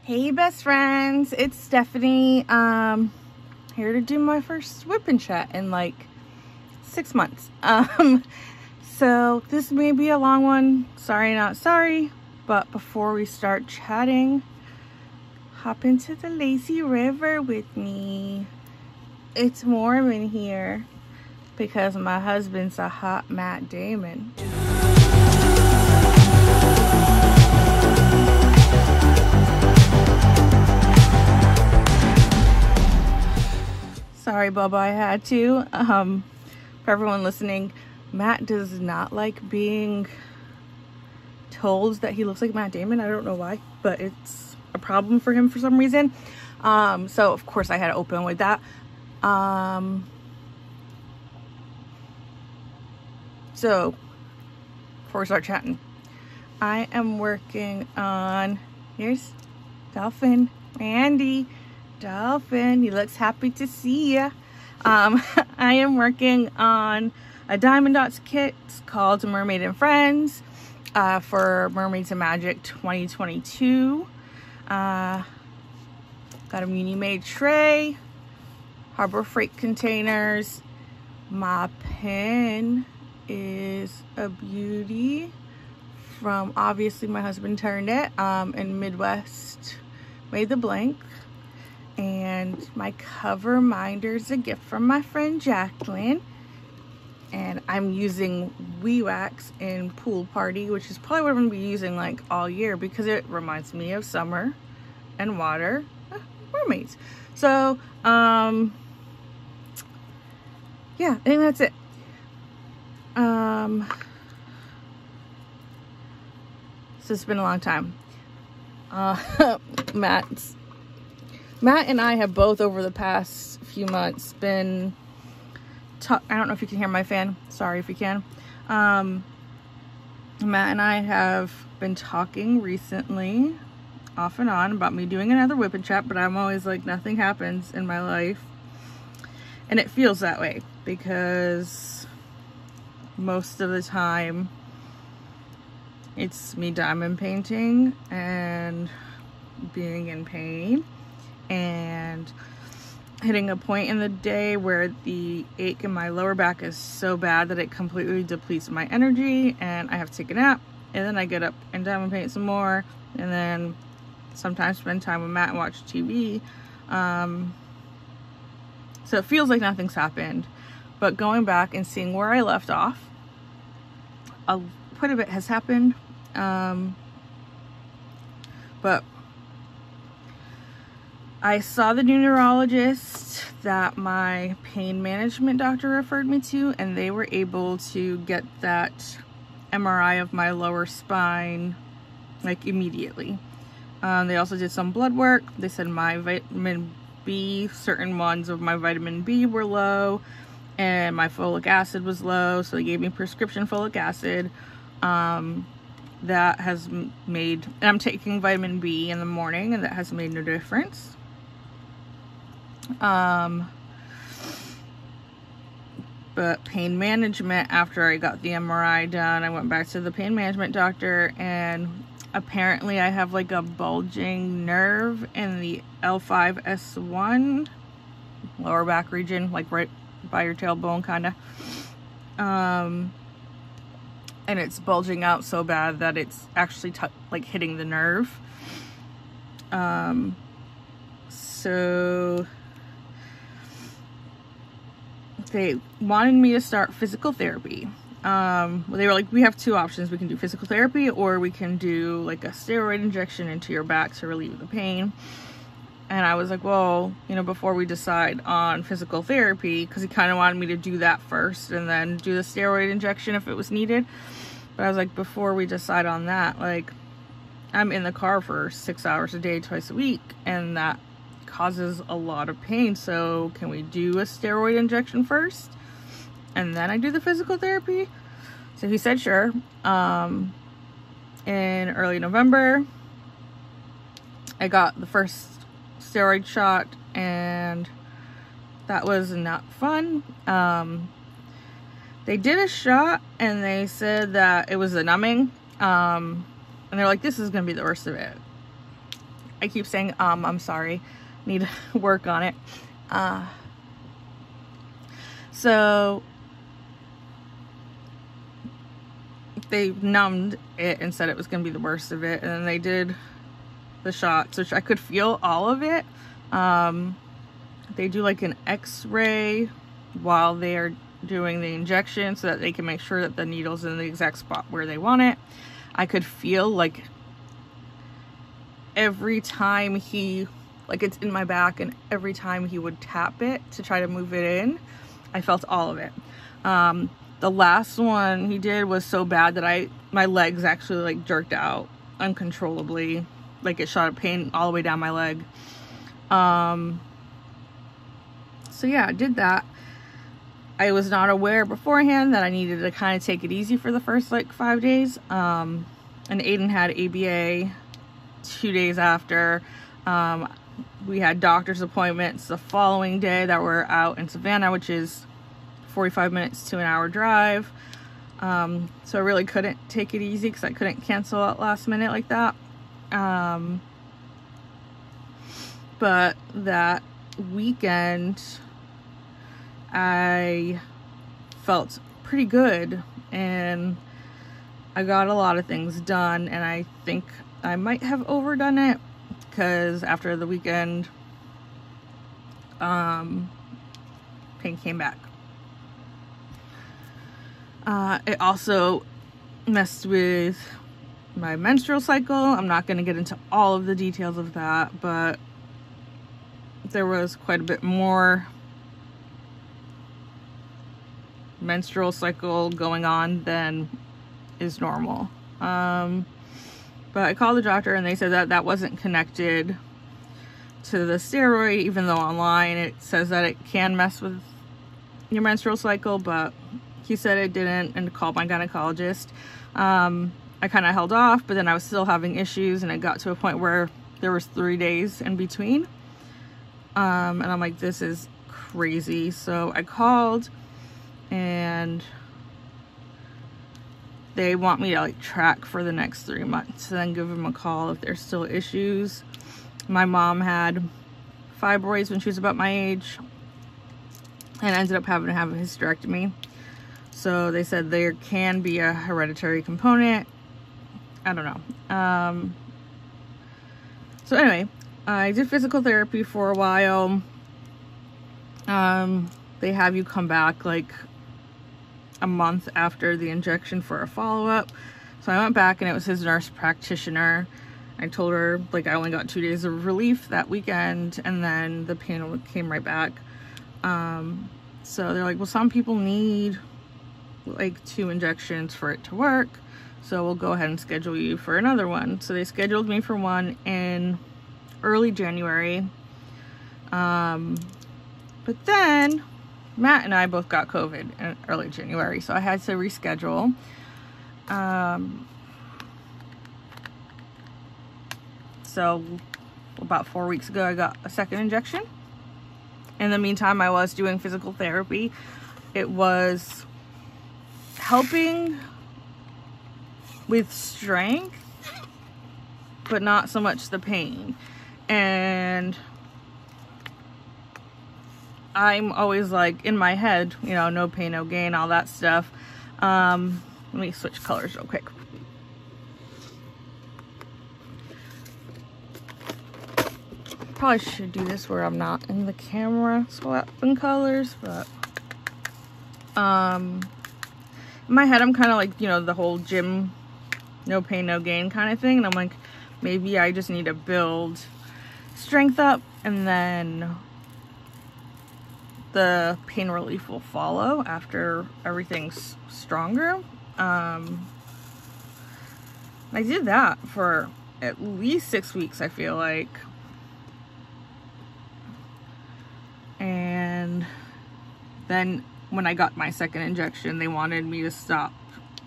Hey best friends, it's Stephanie. Here to do my first WIP Chat in like 6 months. So this may be a long one. Sorry, not sorry. But before we start chatting, hop into the lazy river with me. It's warm in here because my husband's a hot Matt Damon. Sorry, Bubba, I had to. For everyone listening, Matt does not like being told that he looks like Matt Damon. I don't know why, but it's a problem for him for some reason. So of course I had to open with that. So before we start chatting, I am working on, here's Dolphin, Randy. Dolphin, he looks happy to see ya. I am working on a Diamond Dots kit called Mermaid and Friends for Mermaids and Magic 2022. Got a Muni Made tray, Harbor Freight containers. My pen is a beauty from, obviously my husband turned it, in Midwest Made the Blank. And my cover minder is a gift from my friend Jacqueline. And I'm using wax in Pool Party, which is probably what I'm going to be using like all year because it reminds me of summer and water, mermaids. So, yeah, I think that's it. So it's been a long time. Matt and I have both over the past few months been I don't know if you can hear my fan. Sorry if you can. Matt and I have been talking recently, off and on, about me doing another WIP Chat, but I'm always like, nothing happens in my life. And it feels that way because most of the time it's me diamond painting and being in pain and hitting a point in the day where the ache in my lower back is so bad that it completely depletes my energy and I have to take a nap, and then I get up and diamond paint some more, and then sometimes spend time with Matt and watch TV. So it feels like nothing's happened, but going back and seeing where I left off, quite a bit has happened. But I saw the new neurologist that my pain management doctor referred me to, and they were able to get that MRI of my lower spine like immediately. They also did some blood work. They said my vitamin B, certain ones of my vitamin B were low, and my folic acid was low, so they gave me prescription folic acid. That has made, and I'm taking vitamin B in the morning, and that has made no difference. But pain management, after I got the MRI done, I went back to the pain management doctor, and apparently I have like a bulging nerve in the L5-S1 lower back region, like right by your tailbone kind of. And it's bulging out so bad that it's actually like hitting the nerve. So they wanted me to start physical therapy. Well, they were like, we have two options. We can do physical therapy, or we can do like a steroid injection into your back to relieve the pain. And I was like, well, you know, before we decide on physical therapy, because he kind of wanted me to do that first and then do the steroid injection if it was needed. But I was like, before we decide on that, like, I'm in the car for 6 hours a day, twice a week, and that causes a lot of pain. So can we do a steroid injection first and then I do the physical therapy? So he said sure. In early November I got the first steroid shot, and that was not fun. They did a shot and they said that it was a numbing, and they're like, this is gonna be the worst of it. I keep saying, I'm sorry. Need to work on it. So they numbed it and said it was going to be the worst of it. And then they did the shots, which I could feel all of it. They do like an x-ray while they are doing the injection so that they can make sure that the needle's in the exact spot where they want it. I could feel like every time he, like it's in my back, and every time he would tap it to try to move it in, I felt all of it. The last one he did was so bad that my legs actually like jerked out uncontrollably. Like it shot a pain all the way down my leg. So yeah, I did that. I was not aware beforehand that I needed to kind of take it easy for the first like 5 days. And Aiden had ABA 2 days after. We had doctor's appointments the following day that were out in Savannah, which is 45 minutes to an hour drive. So I really couldn't take it easy because I couldn't cancel at last minute like that. But that weekend I felt pretty good and I got a lot of things done, and I think I might have overdone it because after the weekend pain came back. It also messed with my menstrual cycle. I'm not going to get into all of the details of that, but there was quite a bit more menstrual cycle going on than is normal. But I called the doctor and they said that that wasn't connected to the steroid, even though online it says that it can mess with your menstrual cycle, but he said it didn't, and called my gynecologist. I kind of held off, but then I was still having issues, and it got to a point where there was 3 days in between. And I'm like, this is crazy. So I called, and they want me to like track for the next 3 months and then give them a call if there's still issues. My mom had fibroids when she was about my age and ended up having to have a hysterectomy. So they said there can be a hereditary component. I don't know. So anyway, I did physical therapy for a while. They have you come back like a month after the injection for a follow-up. So I went back, and it was his nurse practitioner. I told her like I only got 2 days of relief that weekend, and then the pain came right back. So they're like, well, some people need like 2 injections for it to work, so we'll go ahead and schedule you for another one. So they scheduled me for one in early January. But then Matt and I both got COVID in early January, so I had to reschedule. So about 4 weeks ago, I got a second injection. In the meantime, I was doing physical therapy. It was helping with strength, but not so much the pain. And I'm always like in my head, you know, no pain, no gain, all that stuff. Let me switch colors real quick. Probably should do this where I'm not in the camera swapping colors, but in my head I'm kind of like, you know, the whole gym no pain no gain kind of thing, and I'm like, maybe I just need to build strength up and then the pain relief will follow after everything's stronger. I did that for at least 6 weeks, I feel like. And then when I got my second injection, they wanted me to stop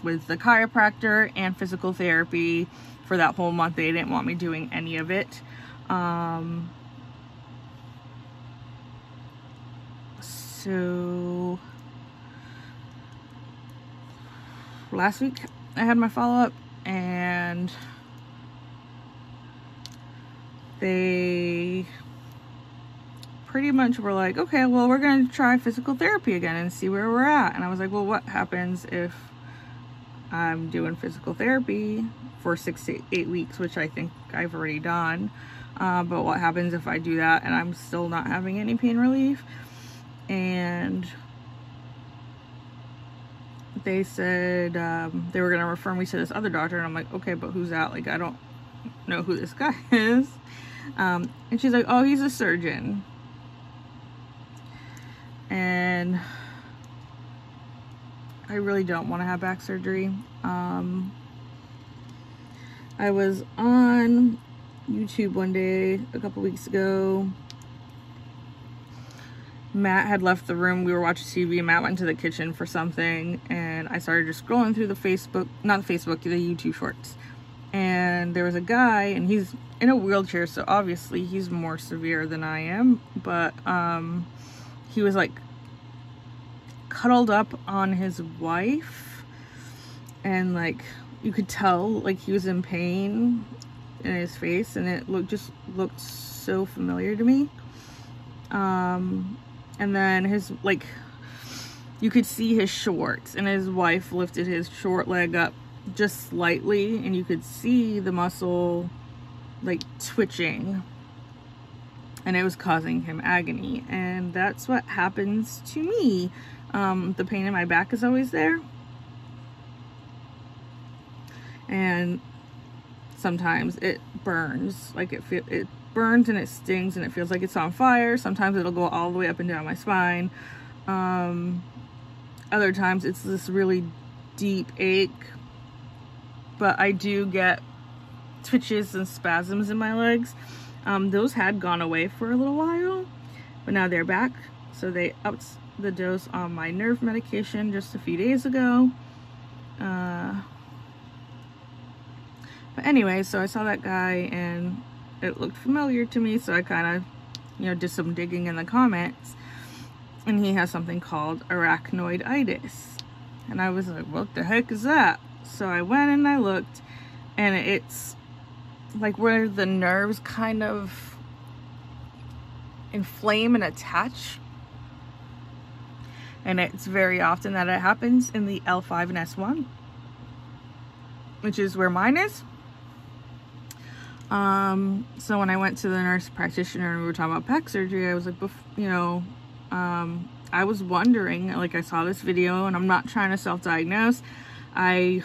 with the chiropractor and physical therapy for that whole month. They didn't want me doing any of it. So last week I had my follow-up, and they pretty much were like, okay, well, we're going to try physical therapy again and see where we're at. And I was like, well, what happens if I'm doing physical therapy for 6 to 8 weeks, which I think I've already done. But what happens if I do that and I'm still not having any pain relief? And they said they were going to refer me to this other doctor. And I'm like, okay, but who's that? Like, I don't know who this guy is. And she's like, oh, he's a surgeon. And I really don't want to have back surgery. I was on YouTube one day a couple weeks ago. Matt had left the room. We were watching TV. Matt went to the kitchen for something, and I started just scrolling through the YouTube shorts. And there was a guy, and he's in a wheelchair, so obviously he's more severe than I am, but he was like cuddled up on his wife, and like you could tell like he was in pain in his face, and it looked so familiar to me. And then his, like, you could see his shorts, and his wife lifted his short leg up just slightly, and you could see the muscle like twitching, and it was causing him agony. And that's what happens to me. The pain in my back is always there, and sometimes it burns, like it burns and it stings and it feels like it's on fire. Sometimes it'll go all the way up and down my spine. Other times it's this really deep ache, but I do get twitches and spasms in my legs. Those had gone away for a little while, but now they're back. So they upped the dose on my nerve medication just a few days ago. But anyway, so I saw that guy and it looked familiar to me, so I kind of, did some digging in the comments, and he has something called arachnoiditis. And I was like, what the heck is that? So I went and I looked, and it's like where the nerves kind of inflame and attach. And it's very often that it happens in the L5 and S1, which is where mine is. So when I went to the nurse practitioner and we were talking about back surgery, I was like, I was wondering, like, I saw this video, and I'm not trying to self-diagnose. I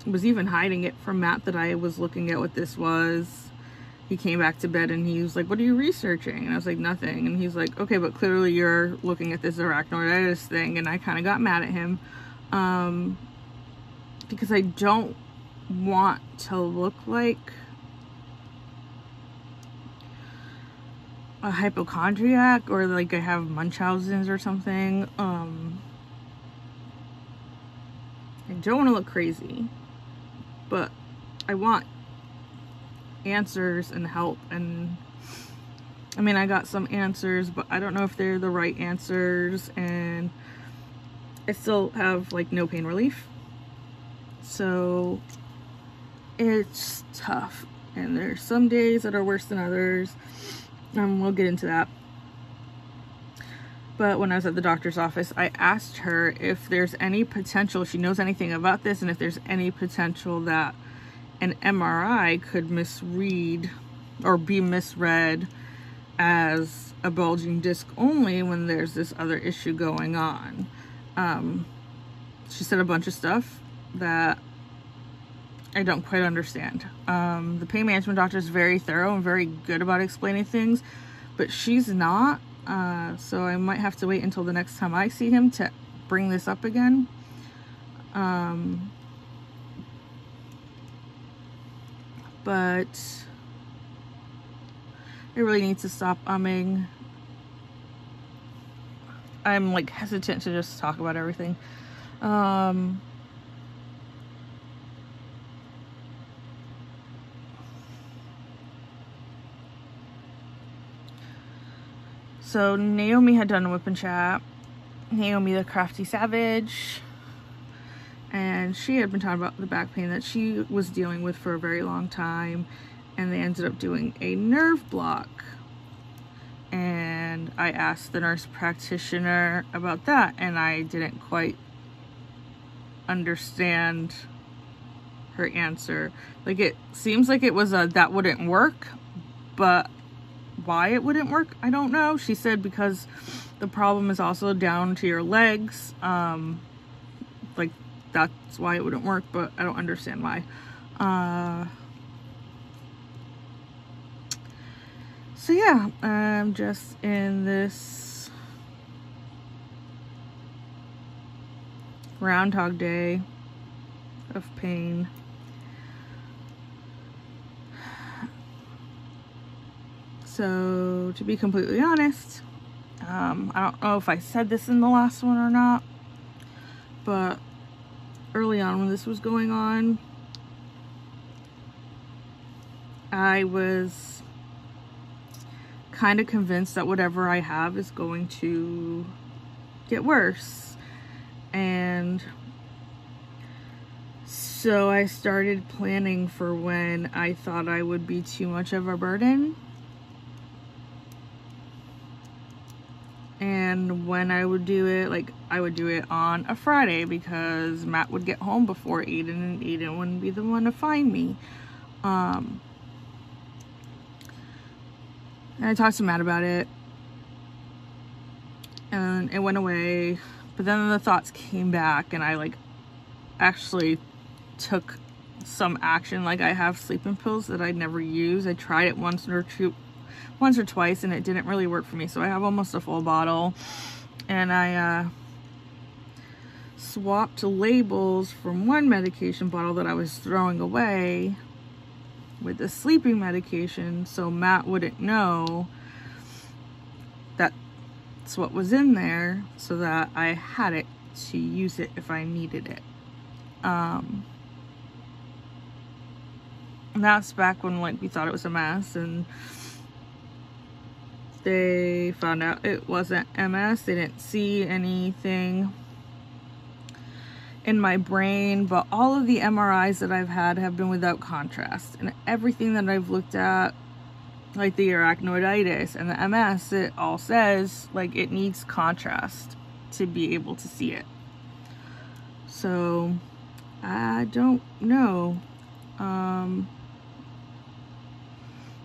was even hiding it from Matt that I was looking at what this was. He came back to bed and he was like, what are you researching? And I was like, nothing. And he's like, okay, but clearly you're looking at this arachnoiditis thing. And I kind of got mad at him, because I don't want to look like a hypochondriac, or like I have Munchausen's or something. I don't want to look crazy, but I want answers and help. And I mean, I got some answers, but I don't know if they're the right answers, and I still have like no pain relief, so it's tough. And there's some days that are worse than others. We'll get into that. But when I was at the doctor's office, I asked her if there's any potential, she knows anything about this, and if there's any potential that an MRI could misread or be misread as a bulging disc only when there's this other issue going on. She said a bunch of stuff that I don't quite understand. The pain management doctor is very thorough and very good about explaining things, but she's not. So I might have to wait until the next time I see him to bring this up again. But I really need to stop umming. I'm like hesitant to just talk about everything. So Naomi had done a WIP Chat. Naomi the Crafty Savage. And she had been talking about the back pain that she was dealing with for a very long time. and they ended up doing a nerve block. And I asked the nurse practitioner about that, and I didn't quite understand her answer. Like, it seems like it was a that wouldn't work, but why it wouldn't work, I don't know. She said because the problem is also down to your legs, like that's why it wouldn't work, but I don't understand why. So yeah, I'm just in this Groundhog Day of pain. So to be completely honest, I don't know if I said this in the last one or not, but early on when this was going on, I was kind of convinced that whatever I have is going to get worse. And so I started planning for when I thought I would be too much of a burden. And when I would do it, like I would do it on a Friday because Matt would get home before Aiden, and Aiden wouldn't be the one to find me. And I talked to Matt about it, and it went away. But then the thoughts came back, and I like actually took some action. Like, I have sleeping pills that I never use. I tried it once or twice, and it didn't really work for me. So I have almost a full bottle, and I swapped labels from one medication bottle that I was throwing away with the sleeping medication, so Matt wouldn't know that's what was in there, so that I had it to use it if I needed it. And that's back when like we thought it was a mess, and they found out it wasn't MS. They didn't see anything in my brain, but all of the MRIs that I've had have been without contrast, and everything that I've looked at, like the arachnoiditis and the MS, it all says like it needs contrast to be able to see it. So I don't know.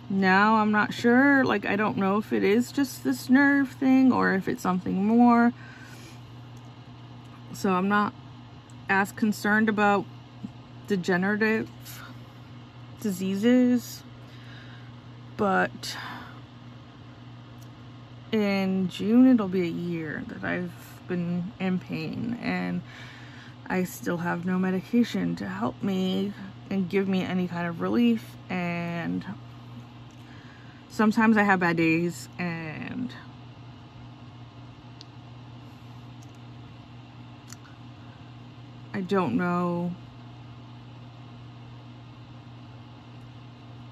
Now I'm not sure. Like, I don't know if it is just this nerve thing or if it's something more. So I'm not as concerned about degenerative diseases, but in June it'll be a year that I've been in pain, and I still have no medication to help me and give me any kind of relief. And sometimes I have bad days, and I don't know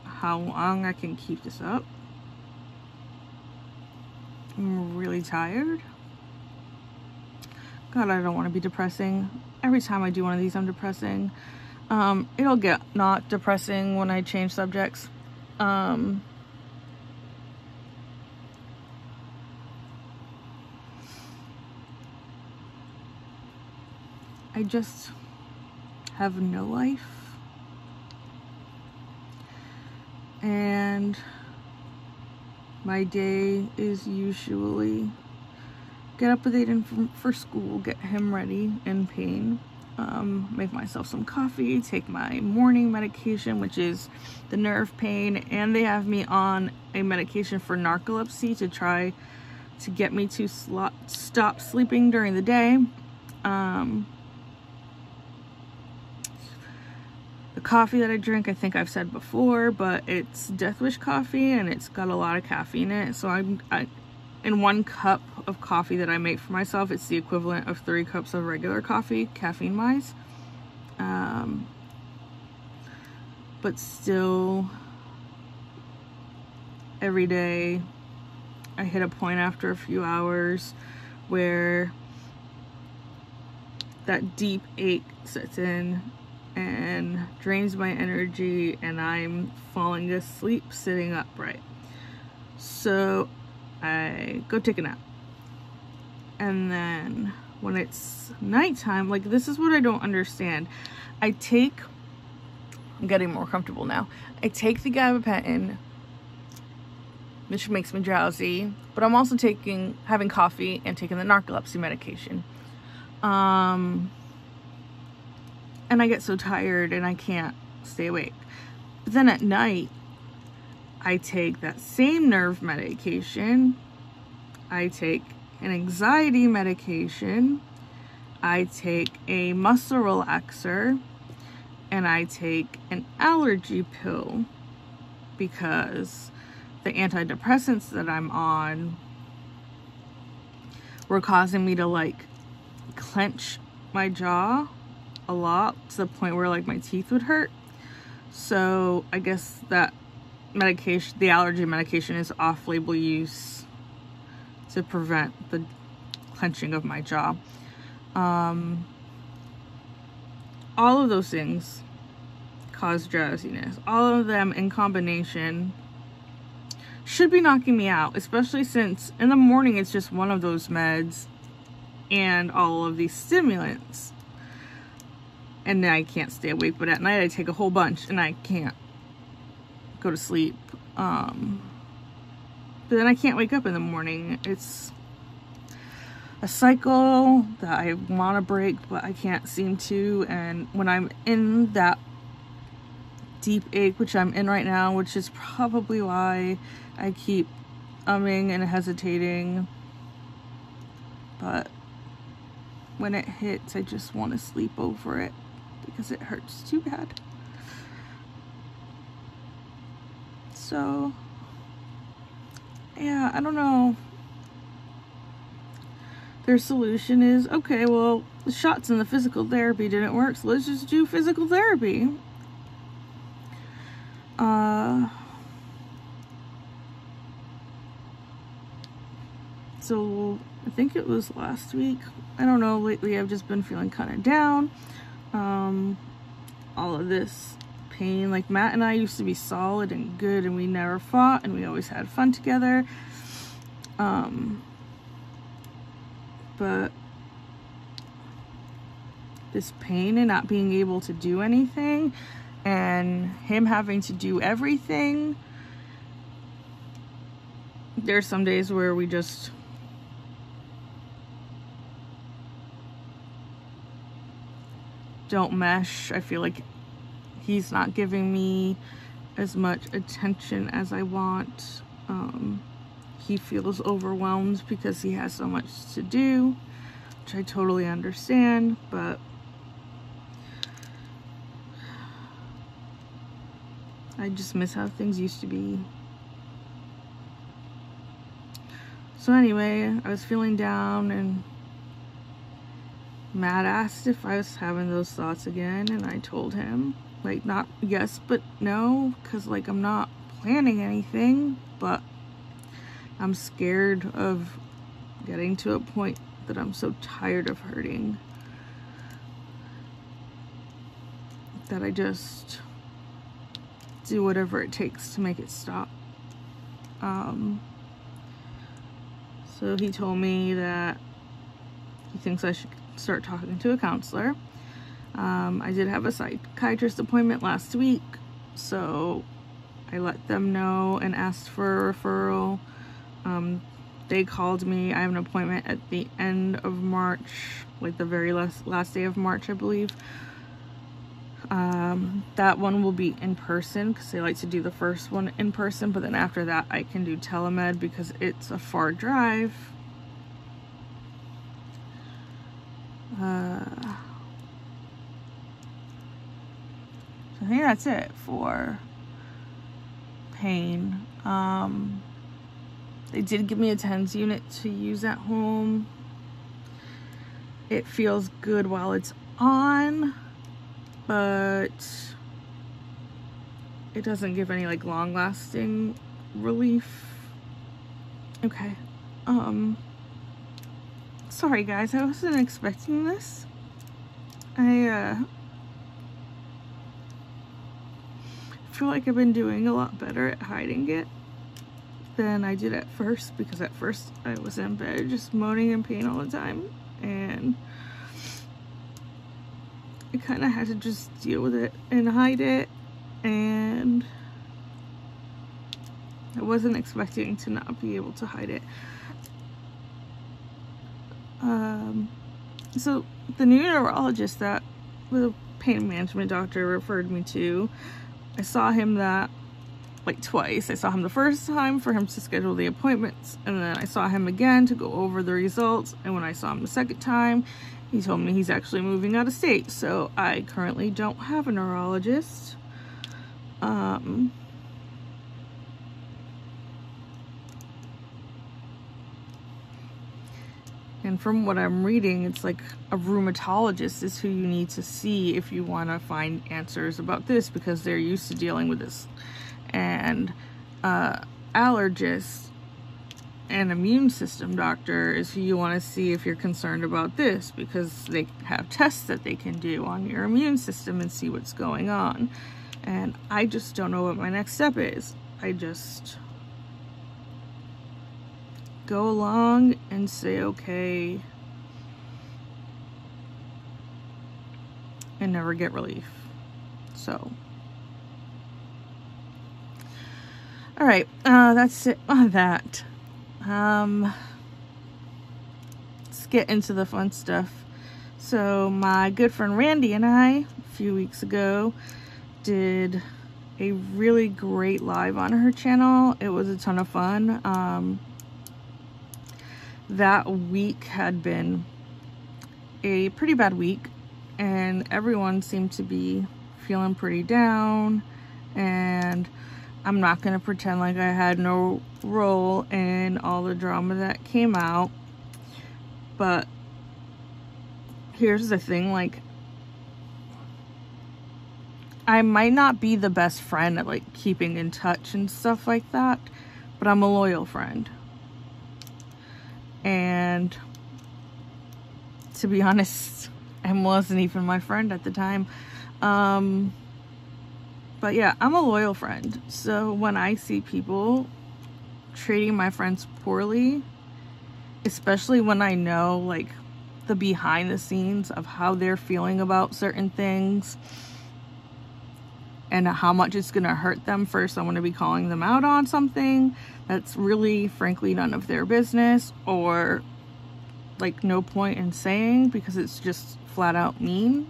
how long I can keep this up. I'm really tired. God, I don't want to be depressing. Every time I do one of these, I'm depressing. It'll get not depressing when I change subjects. I just have no life, and my day is usually get up with Aiden for school, get him ready in pain, make myself some coffee, take my morning medication, which is the nerve pain, and they have me on a medication for narcolepsy to try to get me to stop sleeping during the day. The coffee that I drink, I think I've said before, but it's Death Wish coffee, and it's got a lot of caffeine in it. So in 1 cup of coffee that I make for myself, it's the equivalent of 3 cups of regular coffee, caffeine-wise. But still, every day, I hit a point after a few hours where that deep ache sets in, and drains my energy, and I'm falling asleep sitting upright. So I go take a nap. And then when it's nighttime, like, this is what I don't understand. I'm getting more comfortable now. I take the gabapentin, which makes me drowsy, but I'm also having coffee and taking the narcolepsy medication. And I get so tired and I can't stay awake. But then at night, I take that same nerve medication. I take an anxiety medication. I take a muscle relaxer. And I take an allergy pill because the antidepressants that I'm on were causing me to like clench my jaw a lot, to the point where like my teeth would hurt. So I guess that medication, the allergy medication, is off-label use to prevent the clenching of my jaw. All of those things cause drowsiness. All of them in combination should be knocking me out, especially since in the morning it's just one of those meds and all of these stimulants. And then I can't stay awake, but at night I take a whole bunch and I can't go to sleep. But then I can't wake up in the morning. It's a cycle that I want to break, but I can't seem to. And when I'm in that deep ache, which I'm in right now, which is probably why I keep umming and hesitating, but when it hits, I just want to sleep over it because it hurts too bad. So yeah, I don't know. Their solution is, okay, well, the shots in the physical therapy didn't work, so let's just do physical therapy. So I think it was last week. I don't know, lately I've just been feeling kind of down. All of this pain, like Matt and I used to be solid and good, and we never fought, and we always had fun together. But this pain and not being able to do anything, and him having to do everything. There's some days where we just don't mesh. I feel like he's not giving me as much attention as I want. He feels overwhelmed because he has so much to do, which I totally understand, but I just miss how things used to be. So anyway, I was feeling down, and Matt asked if I was having those thoughts again, and I told him, like, not yes but no, because like I'm not planning anything, but I'm scared of getting to a point that I'm so tired of hurting that I just do whatever it takes to make it stop. So he told me that he thinks I should start talking to a counselor. I did have a psychiatrist appointment last week, so I let them know and asked for a referral. They called me. I have an appointment at the end of March, like the very last day of March, I believe. That one will be in person because they like to do the first one in person, but then after that I can do telemed because it's a far drive. So I think that's it for pain. They did give me a TENS unit to use at home. It feels good while it's on, but it doesn't give any like long-lasting relief. Okay. Sorry guys, I wasn't expecting this. I feel like I've been doing a lot better at hiding it than I did at first, because at first I was in bed just moaning in pain all the time, and I kind of had to just deal with it and hide it, and I wasn't expecting to not be able to hide it. So the new neurologist that the pain management doctor referred me to, I saw him like twice. I saw him the first time for him to schedule the appointments, and then I saw him again to go over the results, and when I saw him the second time, he told me he's actually moving out of state, so I currently don't have a neurologist. And from what I'm reading, it's like a rheumatologist is who you need to see if you want to find answers about this, because they're used to dealing with this. And allergist and immune system doctor is who you want to see if you're concerned about this, because they have tests that they can do on your immune system and see what's going on. And I just don't know what my next step is. I just go along and say okay and never get relief. So all right, that's it on that. Let's get into the fun stuff. So my good friend Randy and I, a few weeks ago, did a really great live on her channel. It was a ton of fun. That week had been a pretty bad week, and everyone seemed to be feeling pretty down, and I'm not going to pretend like I had no role in all the drama that came out, but here's the thing, like, I might not be the best friend at like keeping in touch and stuff like that, but I'm a loyal friend. And to be honest, Em wasn't even my friend at the time. But yeah, I'm a loyal friend. So when I see people treating my friends poorly, especially when I know like the behind the scenes of how they're feeling about certain things and how much it's gonna hurt them for someone to be calling them out on something that's really, frankly, none of their business, or like no point in saying because it's just flat out mean,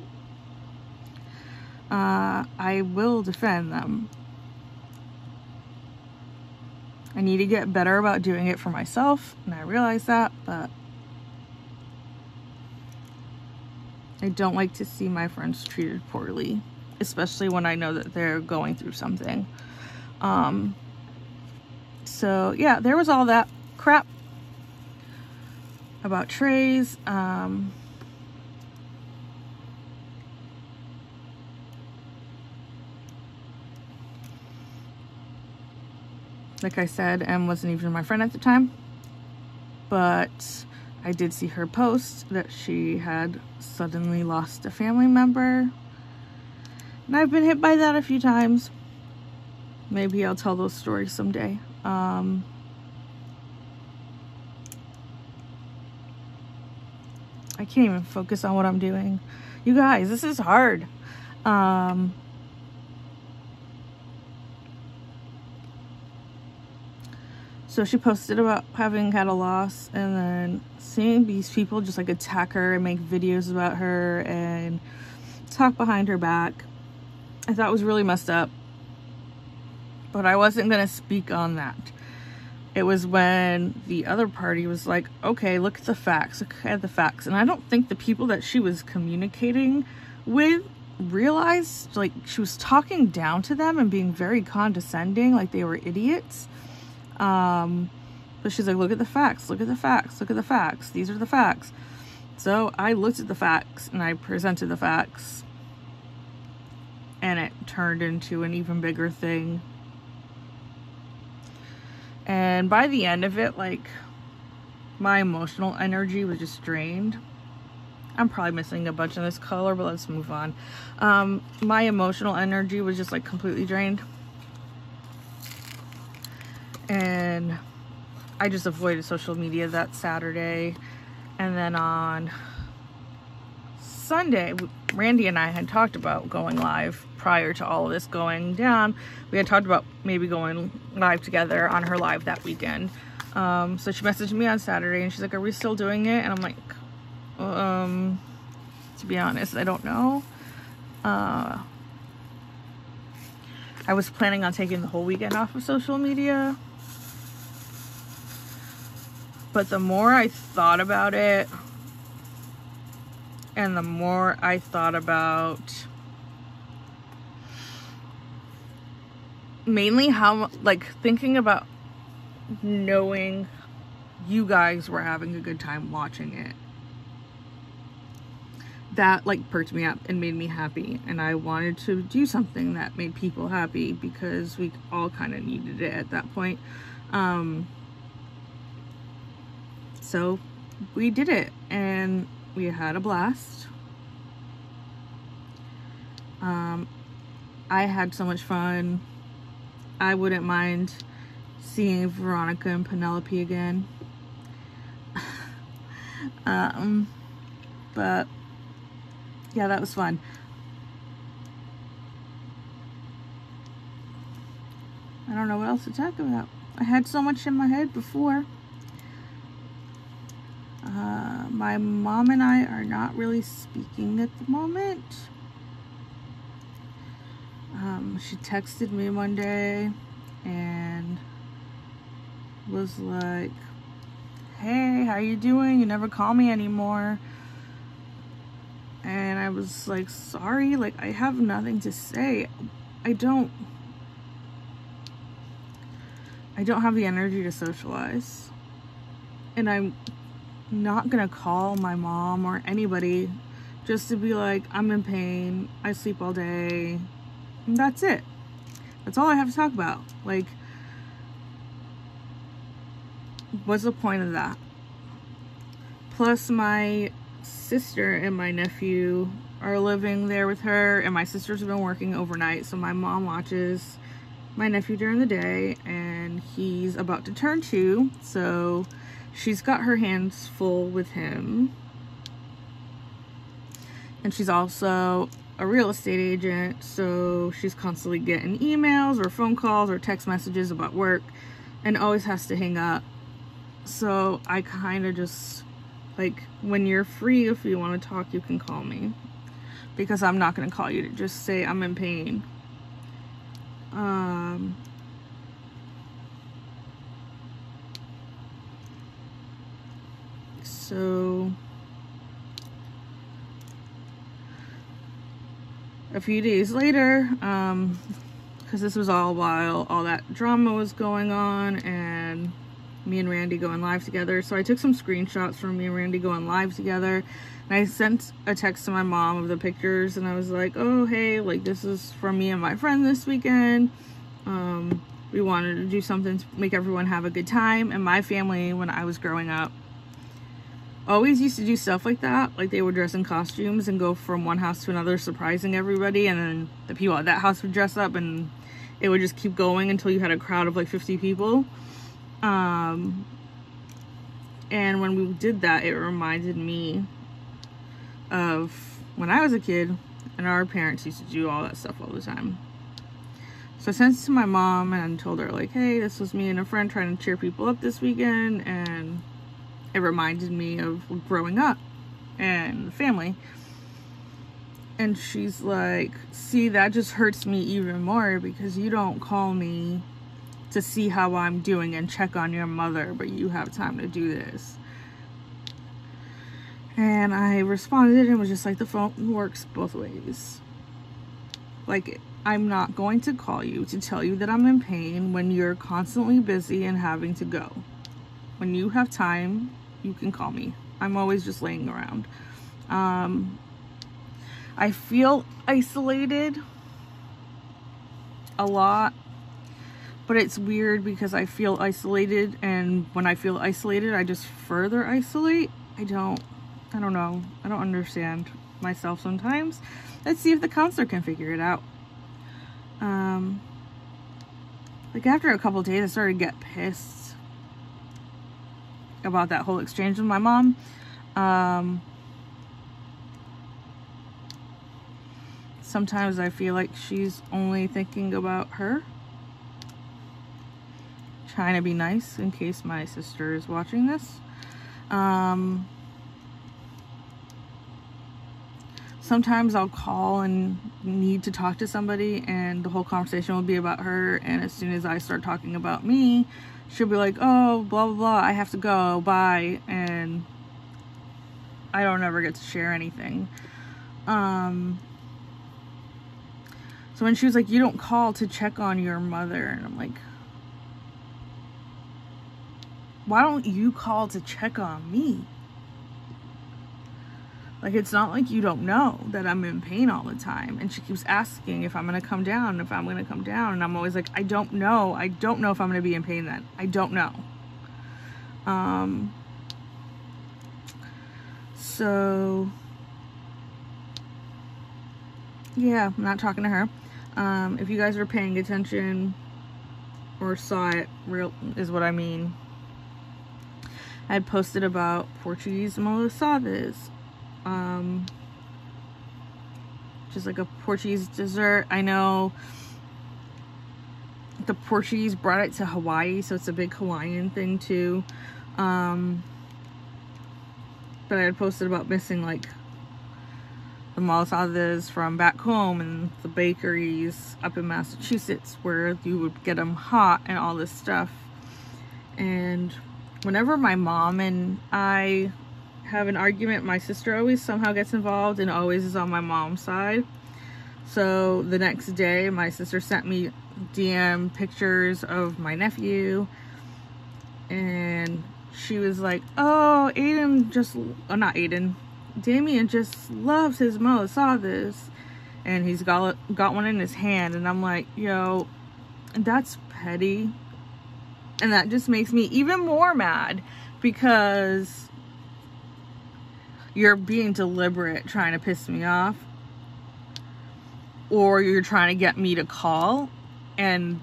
I will defend them. I need to get better about doing it for myself, and I realize that, but I don't like to see my friends treated poorly, especially when I know that they're going through something. So yeah, there was all that crap about trays. Like I said, Em wasn't even my friend at the time, but I did see her post that she had suddenly lost a family member, and I've been hit by that a few times. Maybe I'll tell those stories someday. I can't even focus on what I'm doing. You guys, this is hard. So she posted about having had a loss, and then seeing these people just like attack her and make videos about her and talk behind her back, I thought was really messed up. But I wasn't gonna speak on that. It was when the other party was like, okay, look at the facts, look at the facts. And I don't think the people that she was communicating with realized, like, she was talking down to them and being very condescending, like they were idiots. But she's like, look at the facts, look at the facts, look at the facts. These are the facts. So I looked at the facts and I presented the facts, and it turned into an even bigger thing. And by the end of it, like, my emotional energy was just drained. I'm probably missing a bunch of this color, but let's move on. My emotional energy was just like completely drained. then I just avoided social media that Saturday. And then on Sunday, Randy and I had talked about going live prior to all of this going down. We had talked about maybe going live together on her live that weekend. So she messaged me on Saturday and she's like, are we still doing it? And I'm like, to be honest, I don't know. I was planning on taking the whole weekend off of social media, but the more I thought about it, and the more I thought about mainly how, like, thinking about knowing you guys were having a good time watching it, that like perked me up and made me happy. And I wanted to do something that made people happy because we all kind of needed it at that point. So we did it and we had a blast. I had so much fun. I wouldn't mind seeing Veronica and Penelope again. But yeah, that was fun. I don't know what else to talk about. I had so much in my head before. My mom and I are not really speaking at the moment. She texted me one day and was like, hey, how you doing? You never call me anymore. And I was like, sorry, like I have nothing to say. I don't have the energy to socialize. And I'm not gonna call my mom or anybody just to be like, I'm in pain, I sleep all day, and that's it. That's all I have to talk about. Like, what's the point of that? Plus my sister and my nephew are living there with her, and my sister's been working overnight, so my mom watches my nephew during the day, and he's about to turn 2, so she's got her hands full with him. And she's also a real estate agent, so she's constantly getting emails or phone calls or text messages about work and always has to hang up. So I kind of just, like, when you're free, if you want to talk, you can call me, because I'm not going to call you to just say I'm in pain. So a few days later, because this was all while all that drama was going on and me and Randy going live together, so I took some screenshots from me and Randy going live together, and I sent a text to my mom of the pictures, and I was like, oh hey, like this is from me and my friend this weekend. We wanted to do something to make everyone have a good time. And my family, when I was growing up, always used to do stuff like that. Like, they would dress in costumes and go from one house to another surprising everybody, and then the people at that house would dress up, and it would just keep going until you had a crowd of like 50 people. And when we did that, it reminded me of when I was a kid and our parents used to do all that stuff all the time. So I sent it to my mom and told her, like, hey, this was me and a friend trying to cheer people up this weekend, and it reminded me of growing up and family. And she's like, see, that just hurts me even more because you don't call me to see how I'm doing and check on your mother, but you have time to do this. And I responded and was just like, the phone works both ways. Like, I'm not going to call you to tell you that I'm in pain when you're constantly busy and having to go. When you have time, you can call me. I'm always just laying around. I feel isolated a lot, but it's weird because I feel isolated, and when I feel isolated, I just further isolate. I don't know. I don't understand myself sometimes. Let's see if the counselor can figure it out. Like, after a couple of days, I started to get pissed about that whole exchange with my mom. Sometimes I feel like she's only thinking about her. Trying to be nice in case my sister is watching this. Sometimes I'll call and need to talk to somebody and the whole conversation will be about her, and as soon as I start talking about me, she'll be like, oh, blah, blah, blah, I have to go, bye, and I don't ever get to share anything. So when she was like, you don't call to check on your mother, and I'm like, why don't you call to check on me? Like, it's not like you don't know that I'm in pain all the time. And she keeps asking if I'm going to come down, if I'm going to come down. And I'm always like, I don't know. I don't know if I'm going to be in pain then. I don't know. So, yeah, I'm not talking to her. If you guys were paying attention or saw it, real is what I mean. I had posted about Portuguese malasadas. Just like a Portuguese dessert. I know the Portuguese brought it to Hawaii, so it's a big Hawaiian thing too. But I had posted about missing like the malasadas from back home and the bakeries up in Massachusetts where you would get them hot and all this stuff. And whenever my mom and I have an argument, my sister always somehow gets involved and always is on my mom's side. So the next day my sister sent me DM pictures of my nephew, and she was like, oh, Damien just loves his malasadas, and he's got one in his hand. And I'm like, yo, that's petty, and that just makes me even more mad because you're being deliberate trying to piss me off, or you're trying to get me to call, and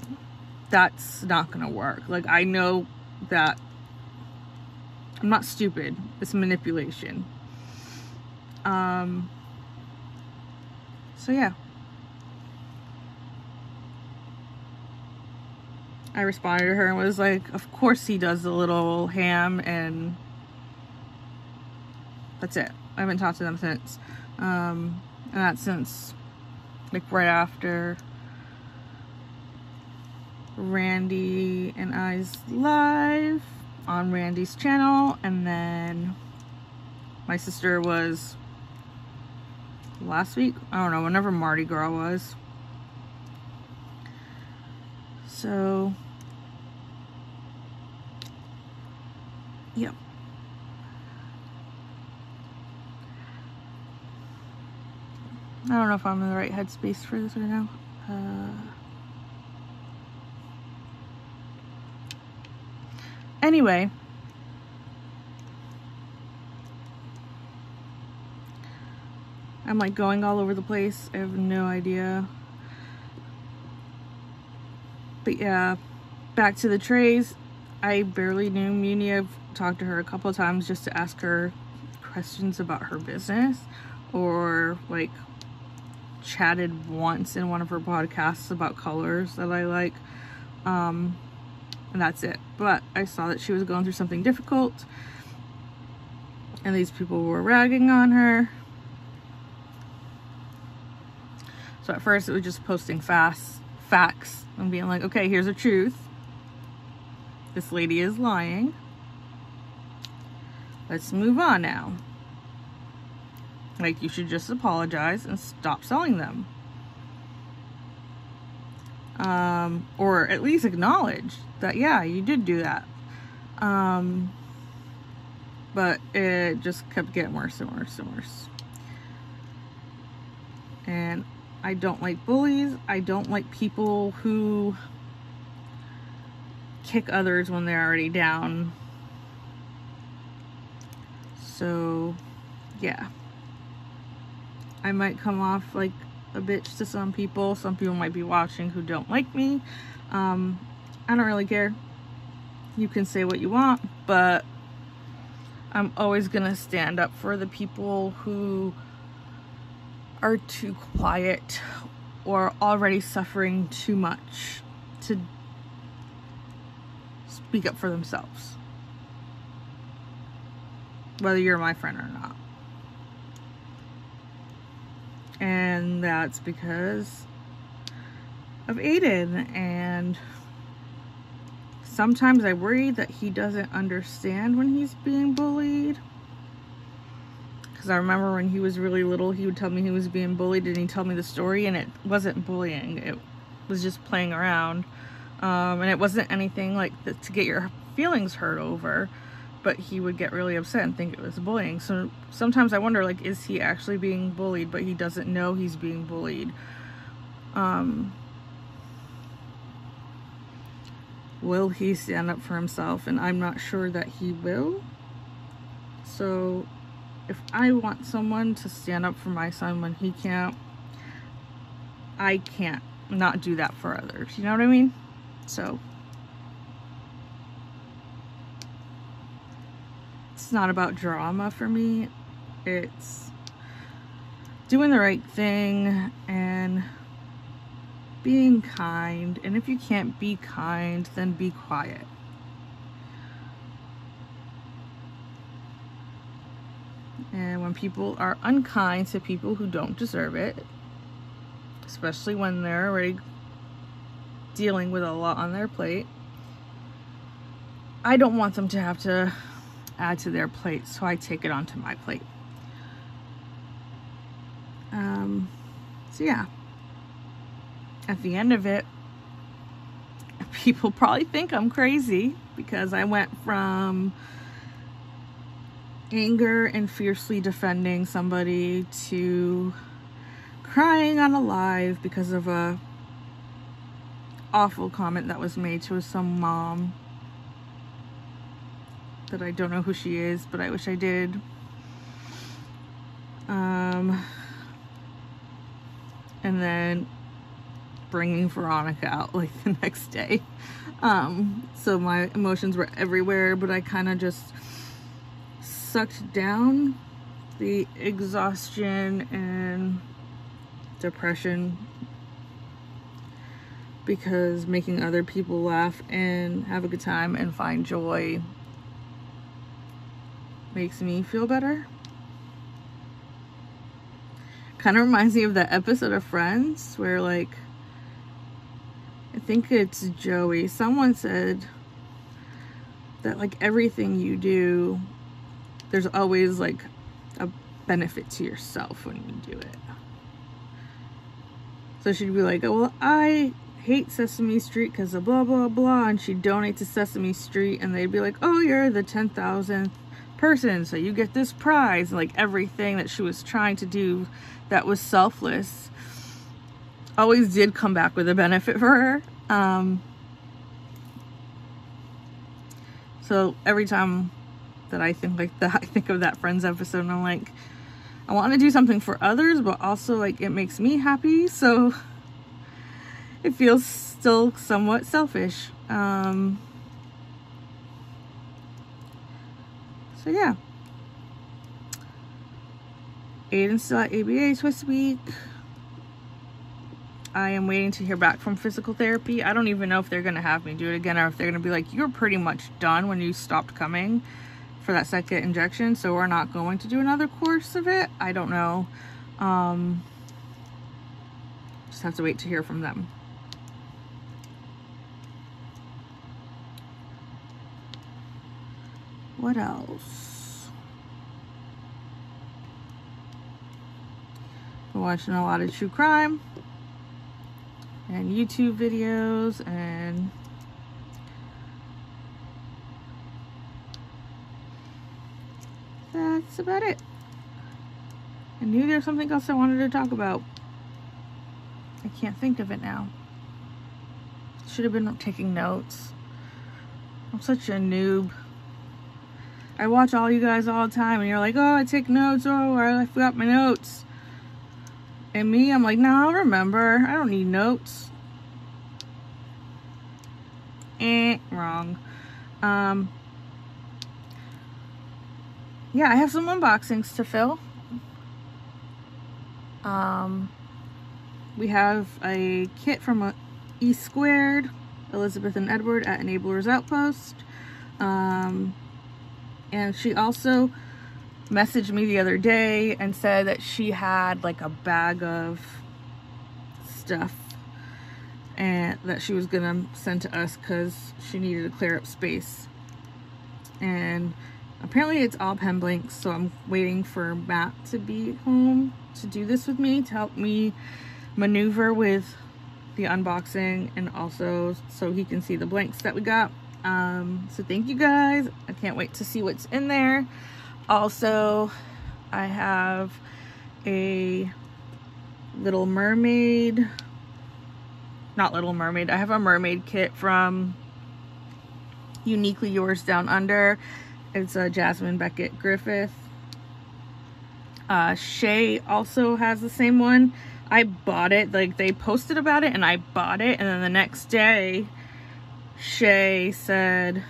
that's not gonna work. Like, I know that I'm not stupid. It's manipulation. So yeah, I responded to her and was like, of course he does the little ham, and that's it. I haven't talked to them since. And that's since like right after Randy and I's live on Randy's channel, and then my sister was last week, I don't know, whenever Mardi Gras was. So yep. I don't know if I'm in the right headspace for this right now. Anyway, I'm like going all over the place. I have no idea. But yeah, back to the trays. I barely knew Muni. I've talked to her a couple of times just to ask her questions about her business, or like chatted once in one of her podcasts about colors that I like, and that's it. But I saw that she was going through something difficult, and these people were ragging on her. So at first it was just posting facts and being like, okay, here's the truth, this lady is lying, let's move on now. Like, you should just apologize and stop selling them. Or at least acknowledge that, yeah, you did do that. But it just kept getting worse and worse and worse. And I don't like bullies. I don't like people who kick others when they're already down. So, yeah. I might come off like a bitch to some people. Some people might be watching who don't like me. I don't really care. You can say what you want, but I'm always gonna stand up for the people who are too quiet or already suffering too much to speak up for themselves, whether you're my friend or not. And that's because of Aiden. And sometimes I worry that he doesn't understand when he's being bullied. Because I remember when he was really little, he would tell me he was being bullied, and he'd tell me the story, and it wasn't bullying. It was just playing around. And it wasn't anything like to get your feelings hurt over, but he would get really upset and think it was bullying. So sometimes I wonder, like, is he actually being bullied, but he doesn't know he's being bullied? Will he stand up for himself? And I'm not sure that he will. So if I want someone to stand up for my son when he can't, I can't not do that for others. You know what I mean? So it's not about drama for me. It's doing the right thing and being kind. And if you can't be kind, then be quiet. And when people are unkind to people who don't deserve it, especially when they're already dealing with a lot on their plate, I don't want them to have to add to their plate, so I take it onto my plate. So yeah, at the end of it, people probably think I'm crazy because I went from anger and fiercely defending somebody to crying on a live because of a awful comment that was made to some mom that I don't know who she is, but I wish I did. And then bringing Veronica out like the next day. So my emotions were everywhere, but I kind of just sucked down the exhaustion and depression, because making other people laugh and have a good time and find joy makes me feel better. Kind of reminds me of that episode of Friends where, like, I think it's Joey, someone said that, like, everything you do, there's always like a benefit to yourself when you do it. So she'd be like, oh, well, I hate Sesame Street because of blah blah blah, and she'd donate to Sesame Street, and they'd be like, oh, you're the 10,000th person, so you get this prize. And, like, everything that she was trying to do that was selfless always did come back with a benefit for her. So every time that I think like that, I think of that Friends episode, and I'm like, I want to do something for others, but also, like, it makes me happy, so it feels still somewhat selfish. So yeah, Aiden's still at ABA this week. I am waiting to hear back from physical therapy. I don't even know if they're going to have me do it again, or if they're going to be like, you're pretty much done when you stopped coming for that second injection, so we're not going to do another course of it. I don't know. Just have to wait to hear from them. What else? Been watching a lot of true crime and YouTube videos, and that's about it. I knew there was something else I wanted to talk about. I can't think of it now. Should have been taking notes. I'm such a noob. I watch all you guys all the time, and you're like, oh, I take notes. Oh, I forgot my notes. And me, I'm like, no, I'll remember. I don't need notes. Wrong. yeah, I have some unboxings to fill. We have a kit from E Squared, Elizabeth and Edward at Enablers Outpost. And she also messaged me the other day and said that she had like a bag of stuff and that she was gonna send to us because she needed to clear up space. And apparently it's all pen blanks, so I'm waiting for Matt to be home to do this with me, to help me maneuver with the unboxing and also so he can see the blanks that we got. So thank you guys. I can't wait to see what's in there. Also, I have a Little Mermaid, not Little Mermaid, I have a mermaid kit from Uniquely Yours Down Under. It's a Jasmine Beckett Griffith. Shay also has the same one. I bought it, like they posted about it and I bought it, and then the next day Shay said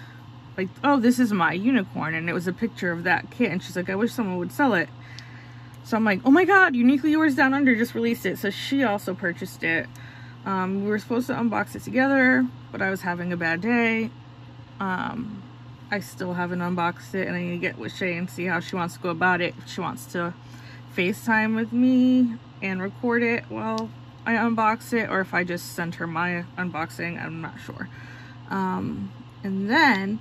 like, oh, this is my unicorn, and it was a picture of that kit, and she's like, I wish someone would sell it. So I'm like, oh my god, Uniquely Yours Down Under just released it. So she also purchased it. We were supposed to unbox it together, but I was having a bad day. I still haven't unboxed it, and I need to get with Shay and see how she wants to go about it. If she wants to FaceTime with me and record it while I unbox it, or if I just send her my unboxing, I'm not sure. And then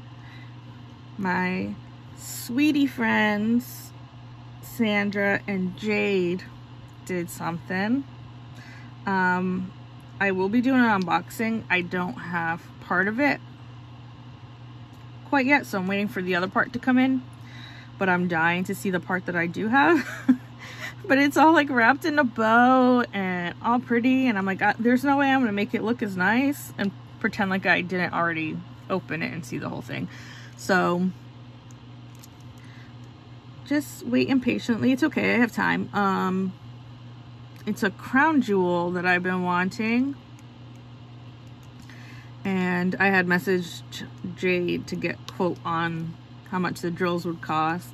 my sweetie friends Sandra and Jade did something. I will be doing an unboxing. I don't have part of it quite yet, so I'm waiting for the other part to come in, but I'm dying to see the part that I do have. But it's all like wrapped in a bow and all pretty, and I'm like, there's no way I'm gonna make it look as nice and pretend like I didn't already open it and see the whole thing. So just wait impatiently. It's okay, I have time. It's a crown jewel that I've been wanting, and I had messaged Jade to get a quote on how much the drills would cost.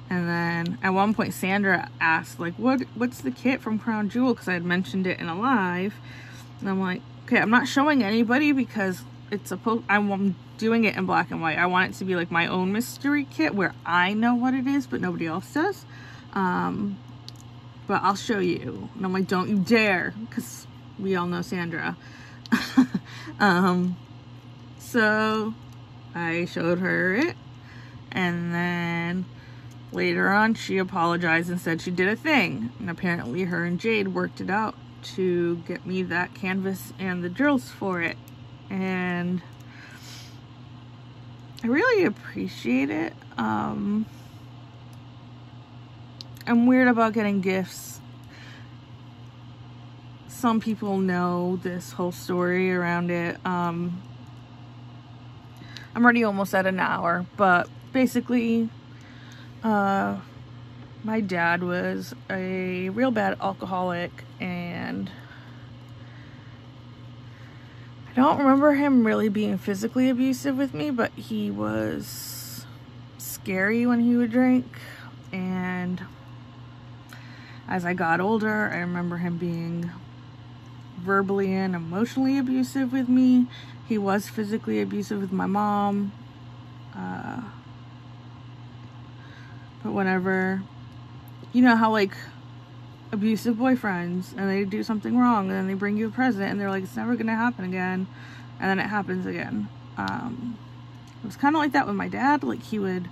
And then at one point Sandra asked like, what's the kit from Crown Jewel, because I had mentioned it in a live, and I'm like, okay, I'm not showing anybody because it's supposed, I'm doing it in black and white. I want it to be like my own mystery kit where I know what it is but nobody else does. But I'll show you. And I'm like, don't you dare, because we all know Sandra. So I showed her it, and then later on she apologized and said she did a thing, and apparently her and Jade worked it out to get me that canvas and the drills for it, and I really appreciate it. I'm weird about getting gifts. Some people know this whole story around it. I'm already almost at an hour, but basically my dad was a real bad alcoholic, and I don't remember him really being physically abusive with me, but he was scary when he would drink. And as I got older, I remember him being verbally and emotionally abusive with me. He was physically abusive with my mom. But whenever, you know how like abusive boyfriends, and they do something wrong and then they bring you a present and they're like, it's never gonna happen again, and then it happens again. It was kind of like that with my dad. Like, he would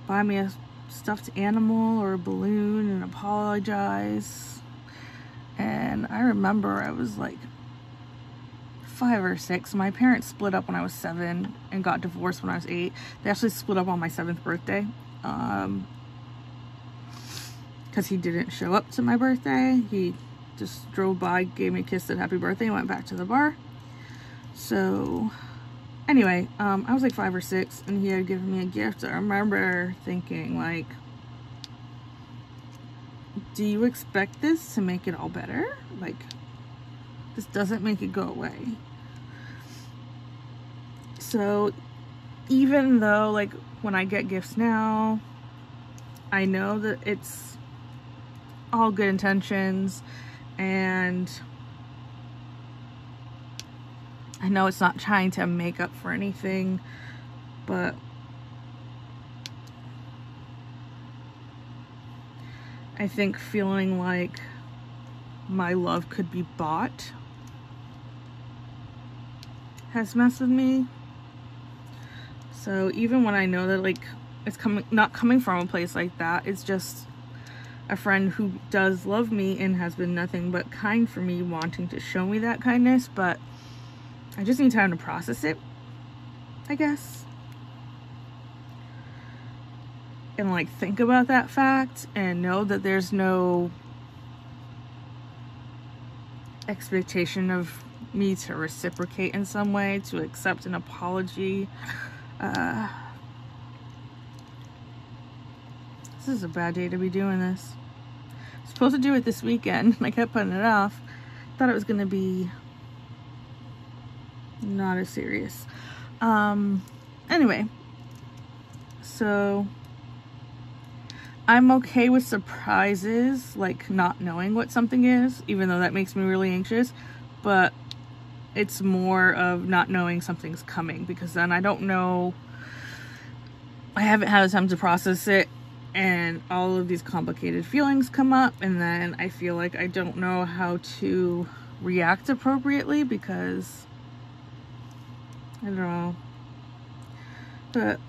buy me a stuffed animal or a balloon and apologize, and I remember I was like 5 or 6. My parents split up when I was 7 and got divorced when I was 8. They actually split up on my 7th birthday, because he didn't show up to my birthday. He just drove by, gave me a kiss, said happy birthday, and went back to the bar. So anyway, I was like 5 or 6, and he had given me a gift. I remember thinking like, do you expect this to make it all better? Like, this doesn't make it go away. So even though like when I get gifts now, I know that it's all good intentions, and I know it's not trying to make up for anything, but I think feeling like my love could be bought has messed with me. So even when I know that like it's not coming from a place like that, it's just a friend who does love me and has been nothing but kind for me, wanting to show me that kindness, but I just need time to process it, I guess. And like think about that fact and know that there's no expectation of me to reciprocate in some way, to accept an apology. This is a bad day to be doing this. I'm supposed to do it this weekend. I kept putting it off. Thought it was gonna be not as serious. Anyway, so I'm okay with surprises, like not knowing what something is, even though that makes me really anxious, but it's more of not knowing something's coming, because then I don't know, I haven't had time to process it, and all of these complicated feelings come up, and then I feel like I don't know how to react appropriately, because I don't know, but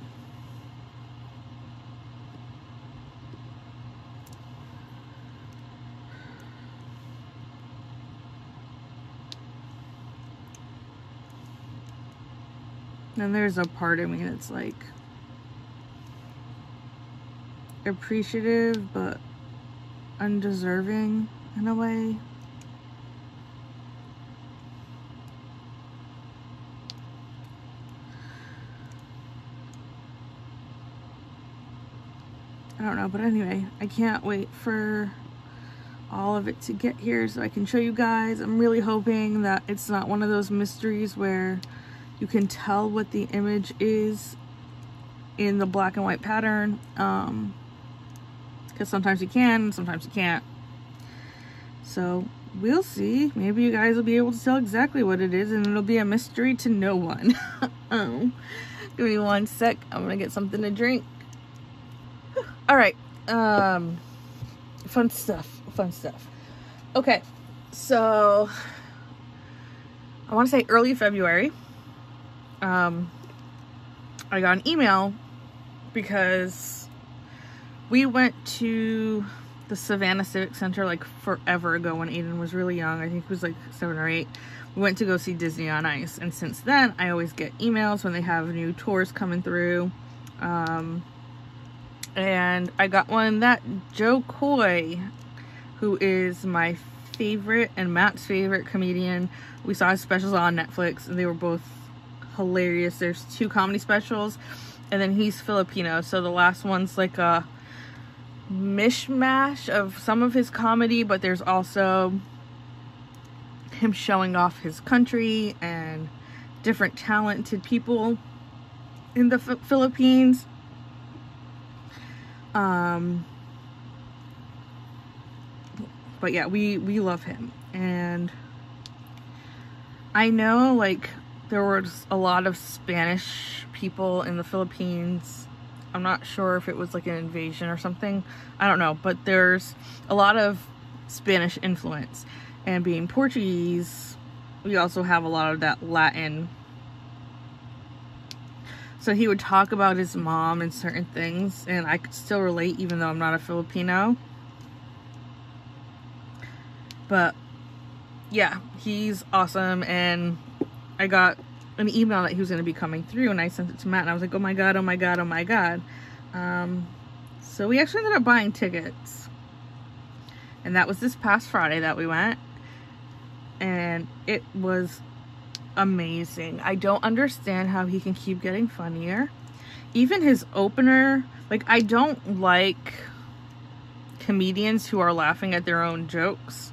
then there's a part of me that's like appreciative but undeserving in a way. I don't know, but anyway, I can't wait for all of it to get here so I can show you guys. I'm really hoping that it's not one of those mysteries where you can tell what the image is in the black and white pattern, because sometimes you can and sometimes you can't. So we'll see. Maybe you guys will be able to tell exactly what it is, and it'll be a mystery to no one. Give me one sec. I'm gonna get something to drink. All right. Fun stuff. Okay, so I want to say early February, I got an email because we went to the Savannah Civic Center like forever ago when Aiden was really young. I think he was like 7 or 8. We went to go see Disney on Ice, and since then I always get emails when they have new tours coming through. And I got one that Joe Coy, who is my favorite and Matt's favorite comedian. We saw his specials on Netflix and they were both hilarious. There's 2 comedy specials, and then he's Filipino, so the last one's like a mishmash of some of his comedy, but there's also him showing off his country and different talented people in the Philippines. But yeah, we love him, and I know like there was a lot of Spanish people in the Philippines. I'm not sure if it was like an invasion or something, I don't know, but there's a lot of Spanish influence, and being Portuguese, we also have a lot of that Latin. So he would talk about his mom and certain things, and I could still relate even though I'm not a Filipino. But yeah, he's awesome, and I got an email that he was going to be coming through, and I sent it to Matt, and I was like, oh my god, oh my god, oh my god. So we actually ended up buying tickets, and that was this past Friday that we went, and it was amazing. I don't understand how he can keep getting funnier. Even his opener, like, I don't like comedians who are laughing at their own jokes.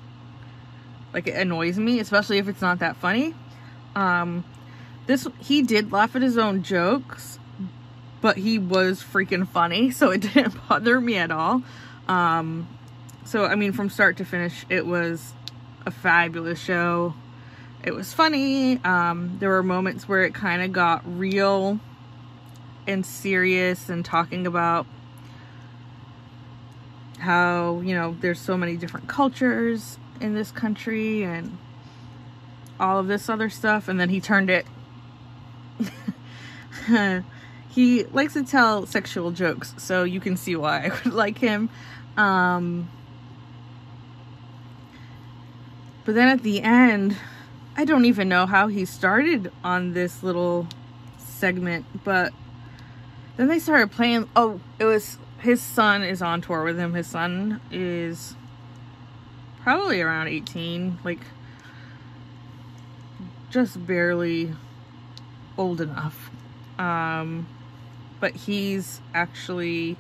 Like, it annoys me, especially if it's not that funny. He did laugh at his own jokes, but he was freaking funny, so it didn't bother me at all. So I mean, from start to finish, it was a fabulous show. It was funny. There were moments where it kind of got real and serious and talking about how, you know, there's so many different cultures in this country and all of this other stuff. And then he turned it he likes to tell sexual jokes, so you can see why I would like him. But then at the end, I don't even know how he started on this little segment, but then they started playing. Oh, it was his son is on tour with him. His son is probably around 18, like just barely old enough. But he's actually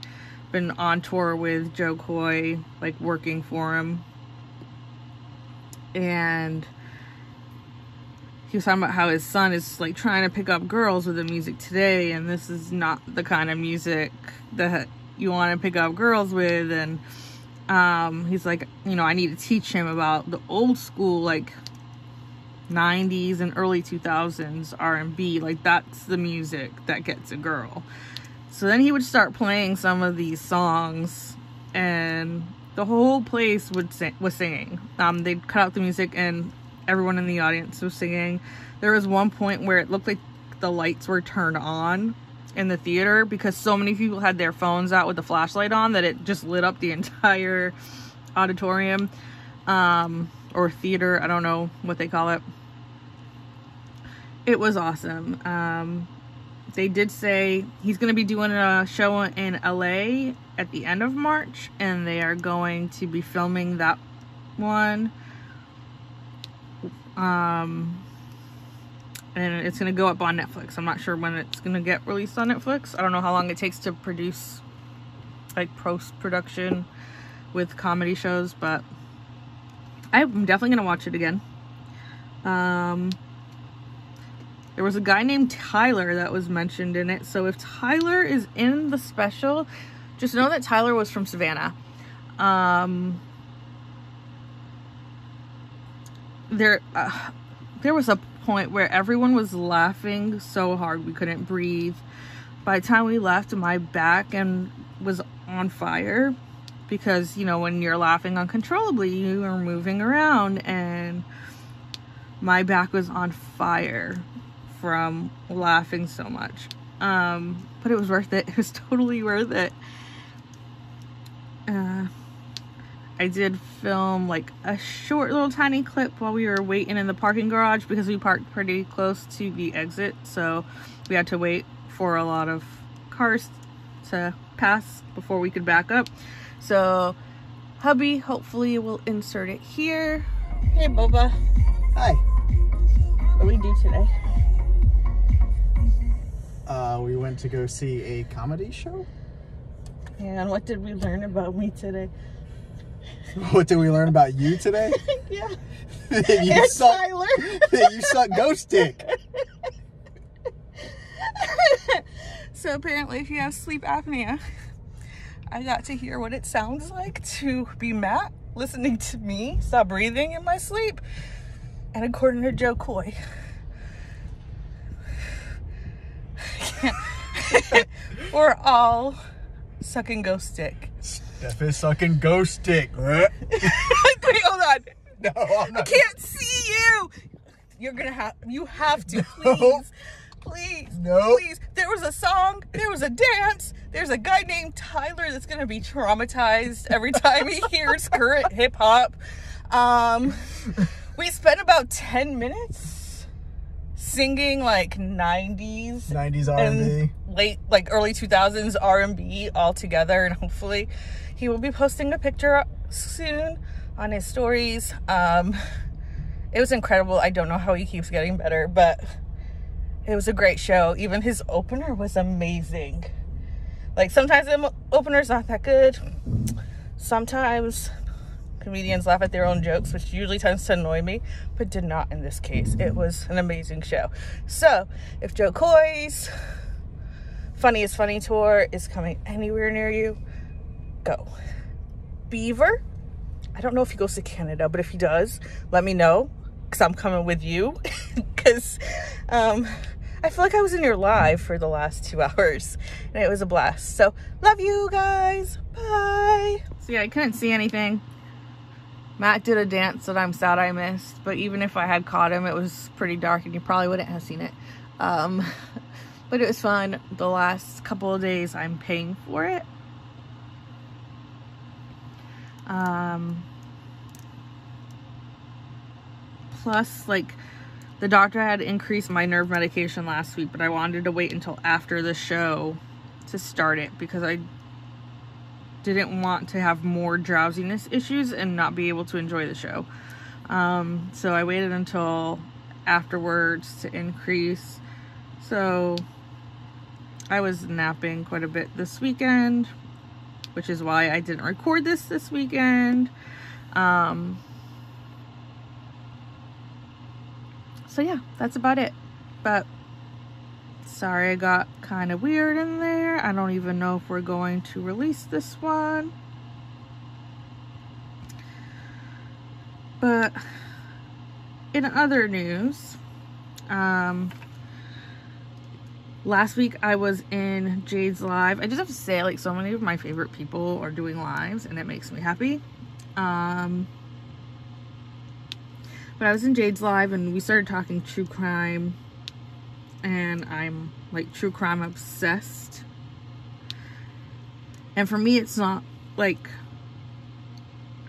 been on tour with Joe Coy, like working for him. And he was talking about how his son is like trying to pick up girls with the music today, and this is not the kind of music that you want to pick up girls with. And he's like, you know, I need to teach him about the old school, like 90s and early 2000s R&B. Like, that's the music that gets a girl. So then he would start playing some of these songs, and the whole place was singing. They'd cut out the music and everyone in the audience was singing. There was one point where it looked like the lights were turned on in the theater because so many people had their phones out with the flashlight on that it just lit up the entire auditorium, or theater. I don't know what they call it. It was awesome. They did say he's going to be doing a show in LA at the end of March, and they are going to be filming that one. And it's going to go up on Netflix. I'm not sure when it's going to get released on Netflix. I don't know how long it takes to produce, like, post-production with comedy shows, but I'm definitely going to watch it again. There was a guy named Tyler that was mentioned in it. So if Tyler is in the special, just know that Tyler was from Savannah. There was a point where everyone was laughing so hard we couldn't breathe. By the time we left, my back was on fire because, you know, when you're laughing uncontrollably, you are moving around, and my back was on fire from laughing so much. But it was worth it. It was totally worth it. I did film like a short little tiny clip while we were waiting in the parking garage because we parked pretty close to the exit, so we had to wait for a lot of cars to pass before we could back up. So hubby hopefully will insert it here. Hey Boba. Hi. What do we do today? We went to go see a comedy show. And what did we learn about me today? What did we learn about you today? Yeah. you suck, Tyler. You suck ghost dick. So apparently if you have sleep apnea, I got to hear what it sounds like to be Matt listening to me stop breathing in my sleep. And according to Joe Coy, we're all sucking ghost dick. Steph is sucking ghost dick. Wait, hold on. No, I'm not. I can't see you. You have to, No. please. Please. No. Please. There was a song, there was a dance, there's a guy named Tyler that's gonna be traumatized every time he hears current hip hop. We spent about 10 minutes singing like 90s R&B. and late, like early 2000s R&B all together, and hopefully he will be posting a picture soon on his stories. It was incredible. I don't know how he keeps getting better, but it was a great show. Even his opener was amazing. Like, sometimes the opener's not that good. Sometimes comedians laugh at their own jokes, which usually tends to annoy me, but did not in this case. It was an amazing show. So if Joe Coy's Funniest Funny tour is coming anywhere near you. Go. Beaver, I don't know if he goes to Canada, but if he does, let me know, because I'm coming with you. Because I feel like I was in your live for the last 2 hours and it was a blast. So love you guys. Bye. See, I couldn't see anything. Matt did a dance that I'm sad I missed, but even if I had caught him, it was pretty dark and you probably wouldn't have seen it. But it was fun. The last couple of days I'm paying for it. Plus, like, the doctor had increased my nerve medication last week, but I wanted to wait until after the show to start it because I didn't want to have more drowsiness issues and not be able to enjoy the show. So I waited until afterwards to increase. So I was napping quite a bit this weekend, which is why I didn't record this weekend. So yeah, that's about it. But sorry I got kind of weird in there. I don't even know if we're going to release this one. But in other news, last week I was in Jade's live. I just have to say, like, so many of my favorite people are doing lives and it makes me happy. But I was in Jade's live and we started talking true crime, and I'm like true crime obsessed. And for me, it's not like,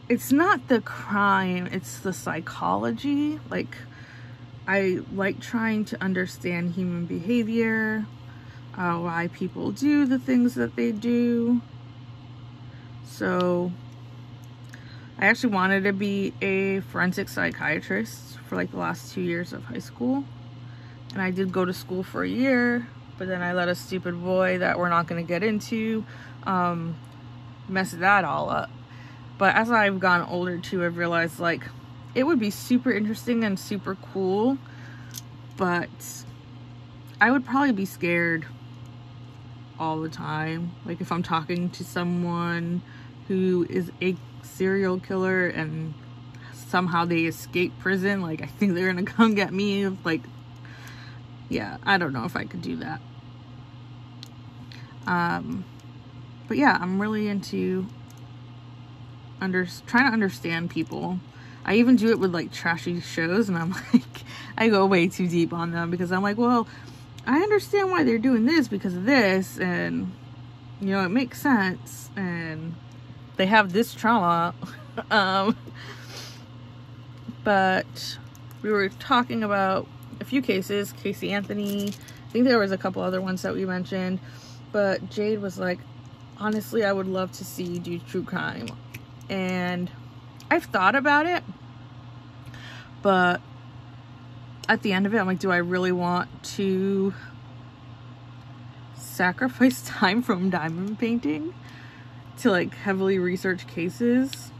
it's not the crime, it's the psychology. Like, I like trying to understand human behavior, why people do the things that they do. So I actually wanted to be a forensic psychiatrist for like the last 2 years of high school. And I did go to school for a year, but then I let a stupid boy that we're not going to get into mess that all up. But as I've gotten older too, I've realized, like, it would be super interesting and super cool, but I would probably be scared all the time. Like, if I'm talking to someone who is a serial killer and somehow they escape prison, like, I think they're gonna come get me. Like, yeah, I don't know if I could do that. But yeah, I'm really into trying to understand people. I even do it with like trashy shows, and I'm like, I go way too deep on them because I'm like, well, I understand why they're doing this because of this, and you know, it makes sense, and they have this trauma. But we were talking about a few cases, Casey Anthony, I think there was a couple other ones that we mentioned, but Jade was like, honestly, I would love to see you do true crime. And I've thought about it, but at the end of it, I'm like, do I really want to sacrifice time from diamond painting to like heavily research cases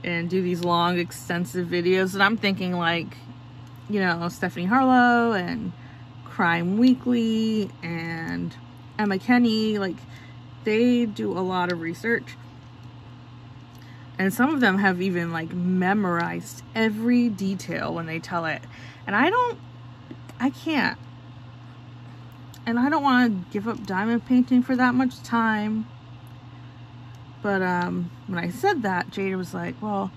and do these long extensive videos? And I'm thinking, like, you know, Stephanie Harlow and Crime Weekly and Emma Kenny, like, they do a lot of research, and some of them have even like memorized every detail when they tell it, and I can't, and I don't want to give up diamond painting for that much time. But when I said that, Jada was like, well,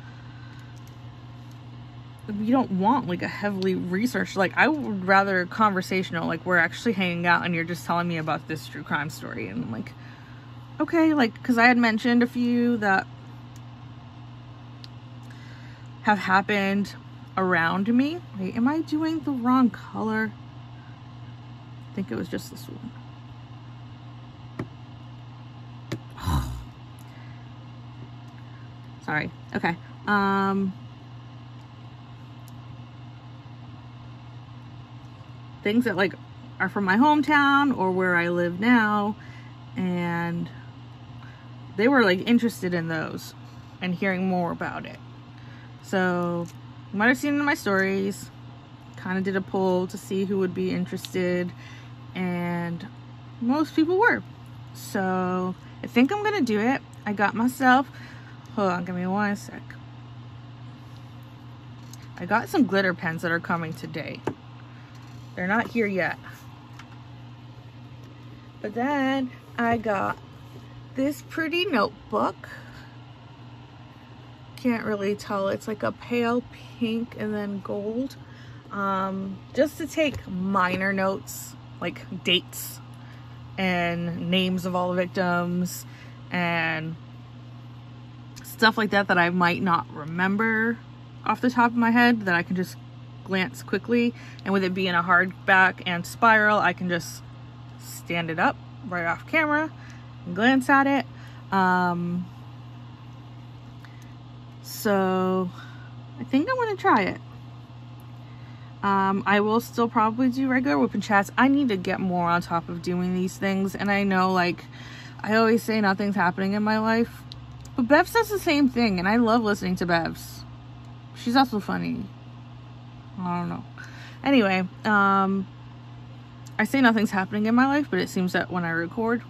you don't want like a heavily researched, like, I would rather conversational, like we're actually hanging out and you're just telling me about this true crime story. And I'm like, okay, like, because I had mentioned a few that have happened around me. Wait, am I doing the wrong color? I think it was just this one. Sorry. Okay. Things that like are from my hometown or where I live now, and they were like interested in those and hearing more about it. So you might have seen in my stories, kind of did a poll to see who would be interested, and most people were. So I think I'm gonna do it. I got myself, hold on, give me one sec. I got some glitter pens that are coming today. They're not here yet. But then I got this pretty notebook. Can't really tell, it's like a pale pink and then gold. Just to take minor notes, like dates and names of all the victims and stuff like that that I might not remember off the top of my head, that I can just glance quickly. And with it being a hardback and spiral, I can just stand it up right off camera and glance at it. So I think I'm gonna try it. I will still probably do regular WIP chats. I need to get more on top of doing these things, and I know, like, I always say nothing's happening in my life, but Bev says the same thing, and I love listening to Bev's. She's also funny. I don't know. Anyway, I say nothing's happening in my life, but it seems that when I record,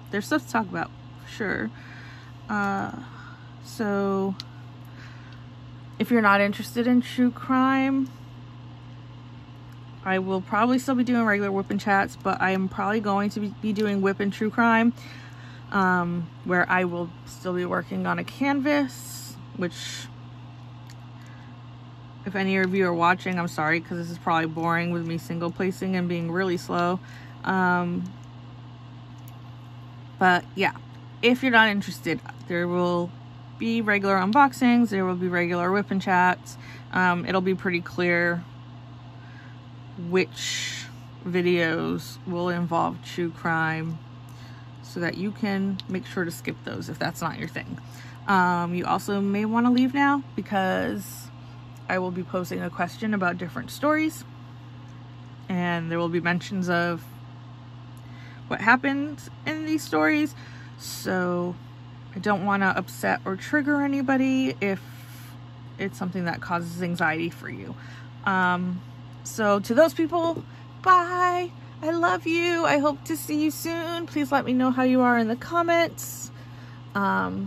there's stuff to talk about, for sure. So if you're not interested in true crime, I will probably still be doing regular WIP chats, but I am probably going to be doing WIP and true crime, where I will still be working on a canvas, which, if any of you are watching, I'm sorry, because this is probably boring with me single placing and being really slow. But yeah, if you're not interested, there will be regular unboxings, there will be regular WIP chats. It'll be pretty clear which videos will involve true crime, so that you can make sure to skip those if that's not your thing. You also may want to leave now, because I will be posting a question about different stories, and there will be mentions of what happened in these stories. So I don't want to upset or trigger anybody if it's something that causes anxiety for you. So to those people, bye. I love you. I hope to see you soon. Please let me know how you are in the comments. Okay,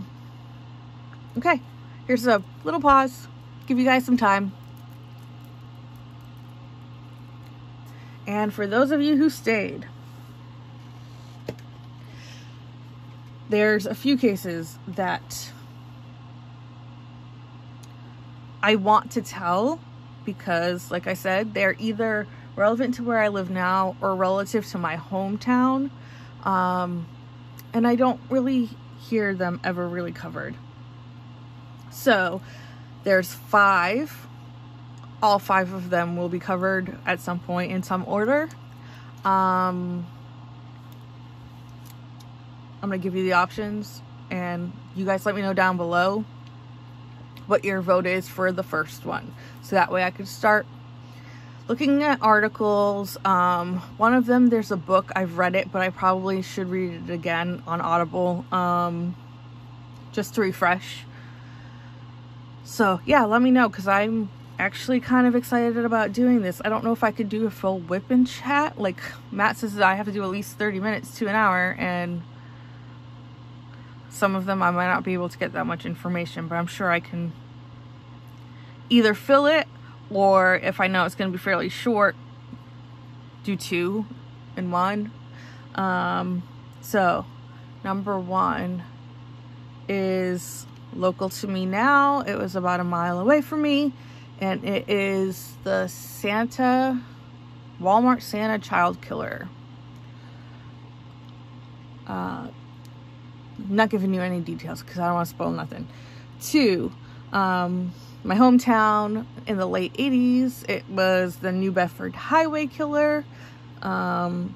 here's a little pause. Give you guys some time. And for those of you who stayed, there's a few cases that I want to tell, because, like I said, they're either relevant to where I live now or relative to my hometown. And I don't really hear them ever really covered. So there's 5. All 5 of them will be covered at some point in some order. I'm gonna give you the options, and you guys let me know down below what your vote is for the first one, so that way I could start looking at articles. One of them, there's a book. I've read it, but I probably should read it again on Audible, just to refresh. So yeah, let me know, because I'm actually kind of excited about doing this. I don't know if I could do a full WIP chat. Like Matt says that I have to do at least 30 minutes to an hour, and some of them I might not be able to get that much information, but I'm sure I can either fill it, or if I know it's going to be fairly short, do 2 in 1. So number 1 is local to me now. It was about a mile away from me, and it is the Walmart Santa child killer. Not giving you any details because I don't want to spoil nothing. 2, my hometown in the late 80s, it was the New Bedford Highway Killer. That's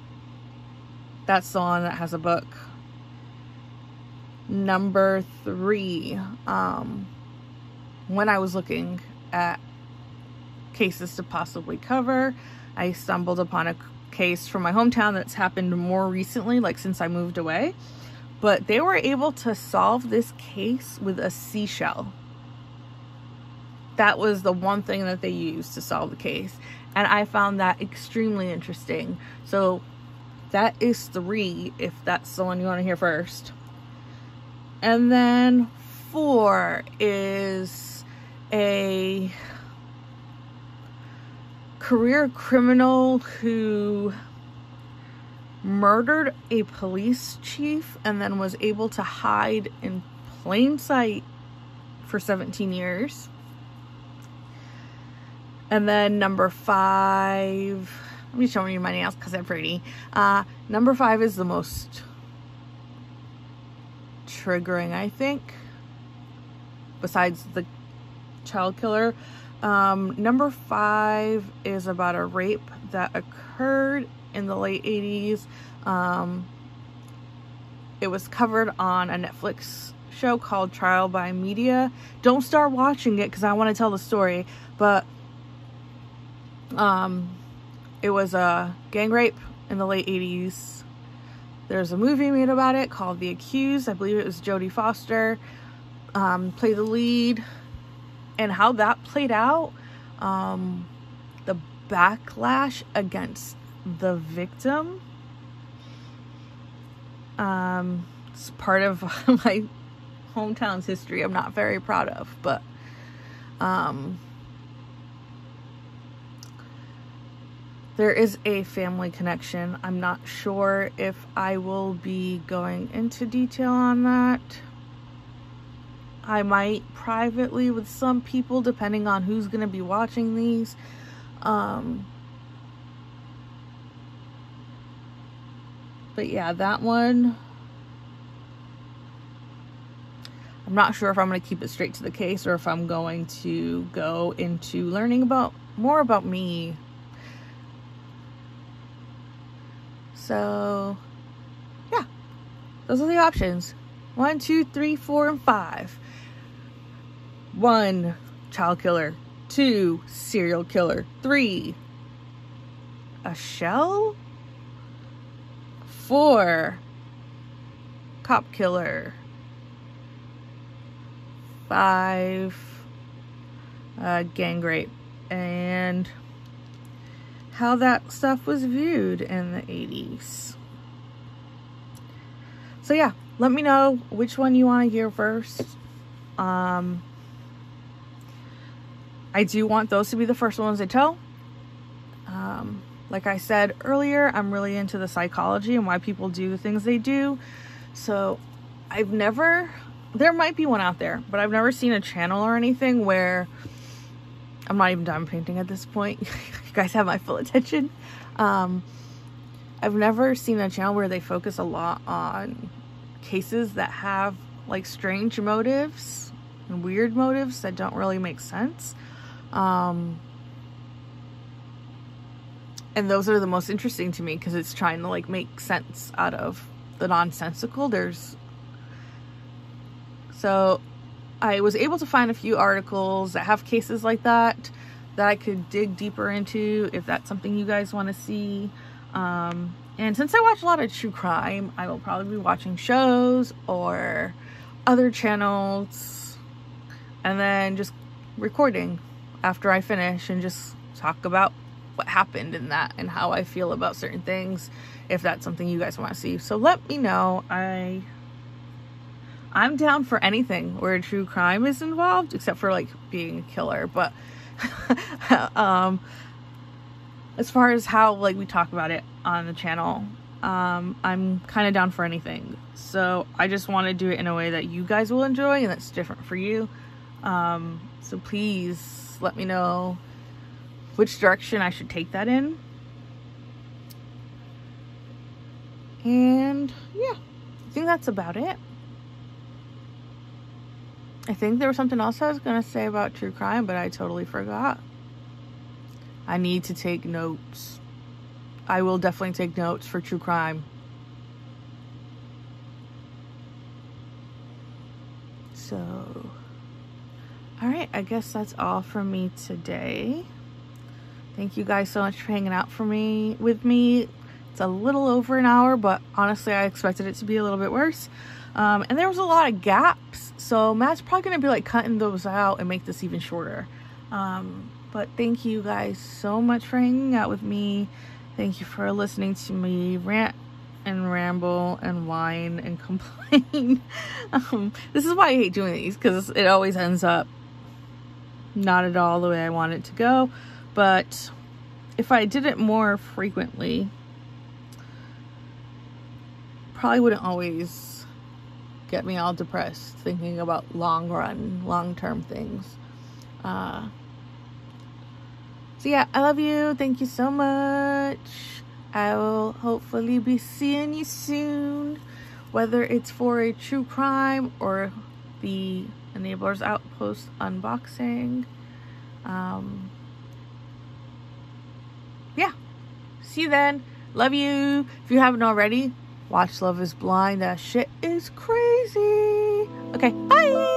the one that has a book. Number 3, when I was looking at cases to possibly cover, I stumbled upon a case from my hometown that's happened more recently, like since I moved away. But they were able to solve this case with a seashell. That was the one thing that they used to solve the case. And I found that extremely interesting. So that is 3, if that's the one you want to hear first. And then 4 is a career criminal who murdered a police chief and then was able to hide in plain sight for 17 years. And then number 5, let me show you my nails because they're pretty. Number 5 is the most triggering, I think, besides the child killer. Number 5 is about a rape that occurred in the late 80s. It was covered on a Netflix show called Trial by Media. Don't start watching it because I want to tell the story, but it was a gang rape in the late 80s. There's a movie made about it called The Accused. I believe it was Jodie Foster played the lead. And how that played out, the backlash against the victim, it's part of my hometown's history I'm not very proud of, but there is a family connection. I'm not sure if I will be going into detail on that. I might privately with some people, depending on who's going to be watching these. But yeah, that one, I'm not sure if I'm going to keep it straight to the case or if I'm going to go into learning more about me. So yeah, those are the options. 1, 2, 3, 4, and 5. 1, child killer. 2, serial killer. 3, a shell. 4, cop killer. 5, gang rape. And how that stuff was viewed in the 80s. So yeah, let me know which one you want to hear first. I do want those to be the first ones I tell. Like I said earlier, I'm really into the psychology and why people do the things they do. So there might be one out there, but I've never seen a channel or anything where, I'm not even done painting at this point. You guys have my full attention. I've never seen a channel where they focus a lot on cases that have like strange motives and weird motives that don't really make sense. And those are the most interesting to me because it's trying to like make sense out of the nonsensical. So I was able to find a few articles that have cases like that I could dig deeper into if that's something you guys want to see. And since I watch a lot of true crime, I will probably be watching shows or other channels and then just recording after I finish and just talk about what happened in that and how I feel about certain things, if that's something you guys want to see. So let me know. I'm down for anything where true crime is involved, except for like being a killer. But as far as how like we talk about it on the channel, I'm kind of down for anything. So I just want to do it in a way that you guys will enjoy and that's different for you. So please let me know which direction I should take that in. And yeah, I think that's about it. I think there was something else I was going to say about true crime, but I totally forgot. I need to take notes. I will definitely take notes for true crime. So, alright, I guess that's all from me today. Thank you guys so much for hanging out with me. It's a little over an hour, but honestly, I expected it to be a little bit worse. And there was a lot of gaps, so Matt's probably going to be like cutting those out and make this even shorter. But thank you guys so much for hanging out with me. Thank you for listening to me rant and ramble and whine and complain. This is why I hate doing these, because it always ends up not at all the way I want it to go. But if I did it more frequently, probably wouldn't always get me all depressed thinking about long-term things. So yeah, I love you. Thank you so much. I will hopefully be seeing you soon, whether it's for a true crime or the Enablers Outpost unboxing. Yeah, see you then. Love you. If you haven't already, watch Love is Blind. That shit is crazy. Okay, bye.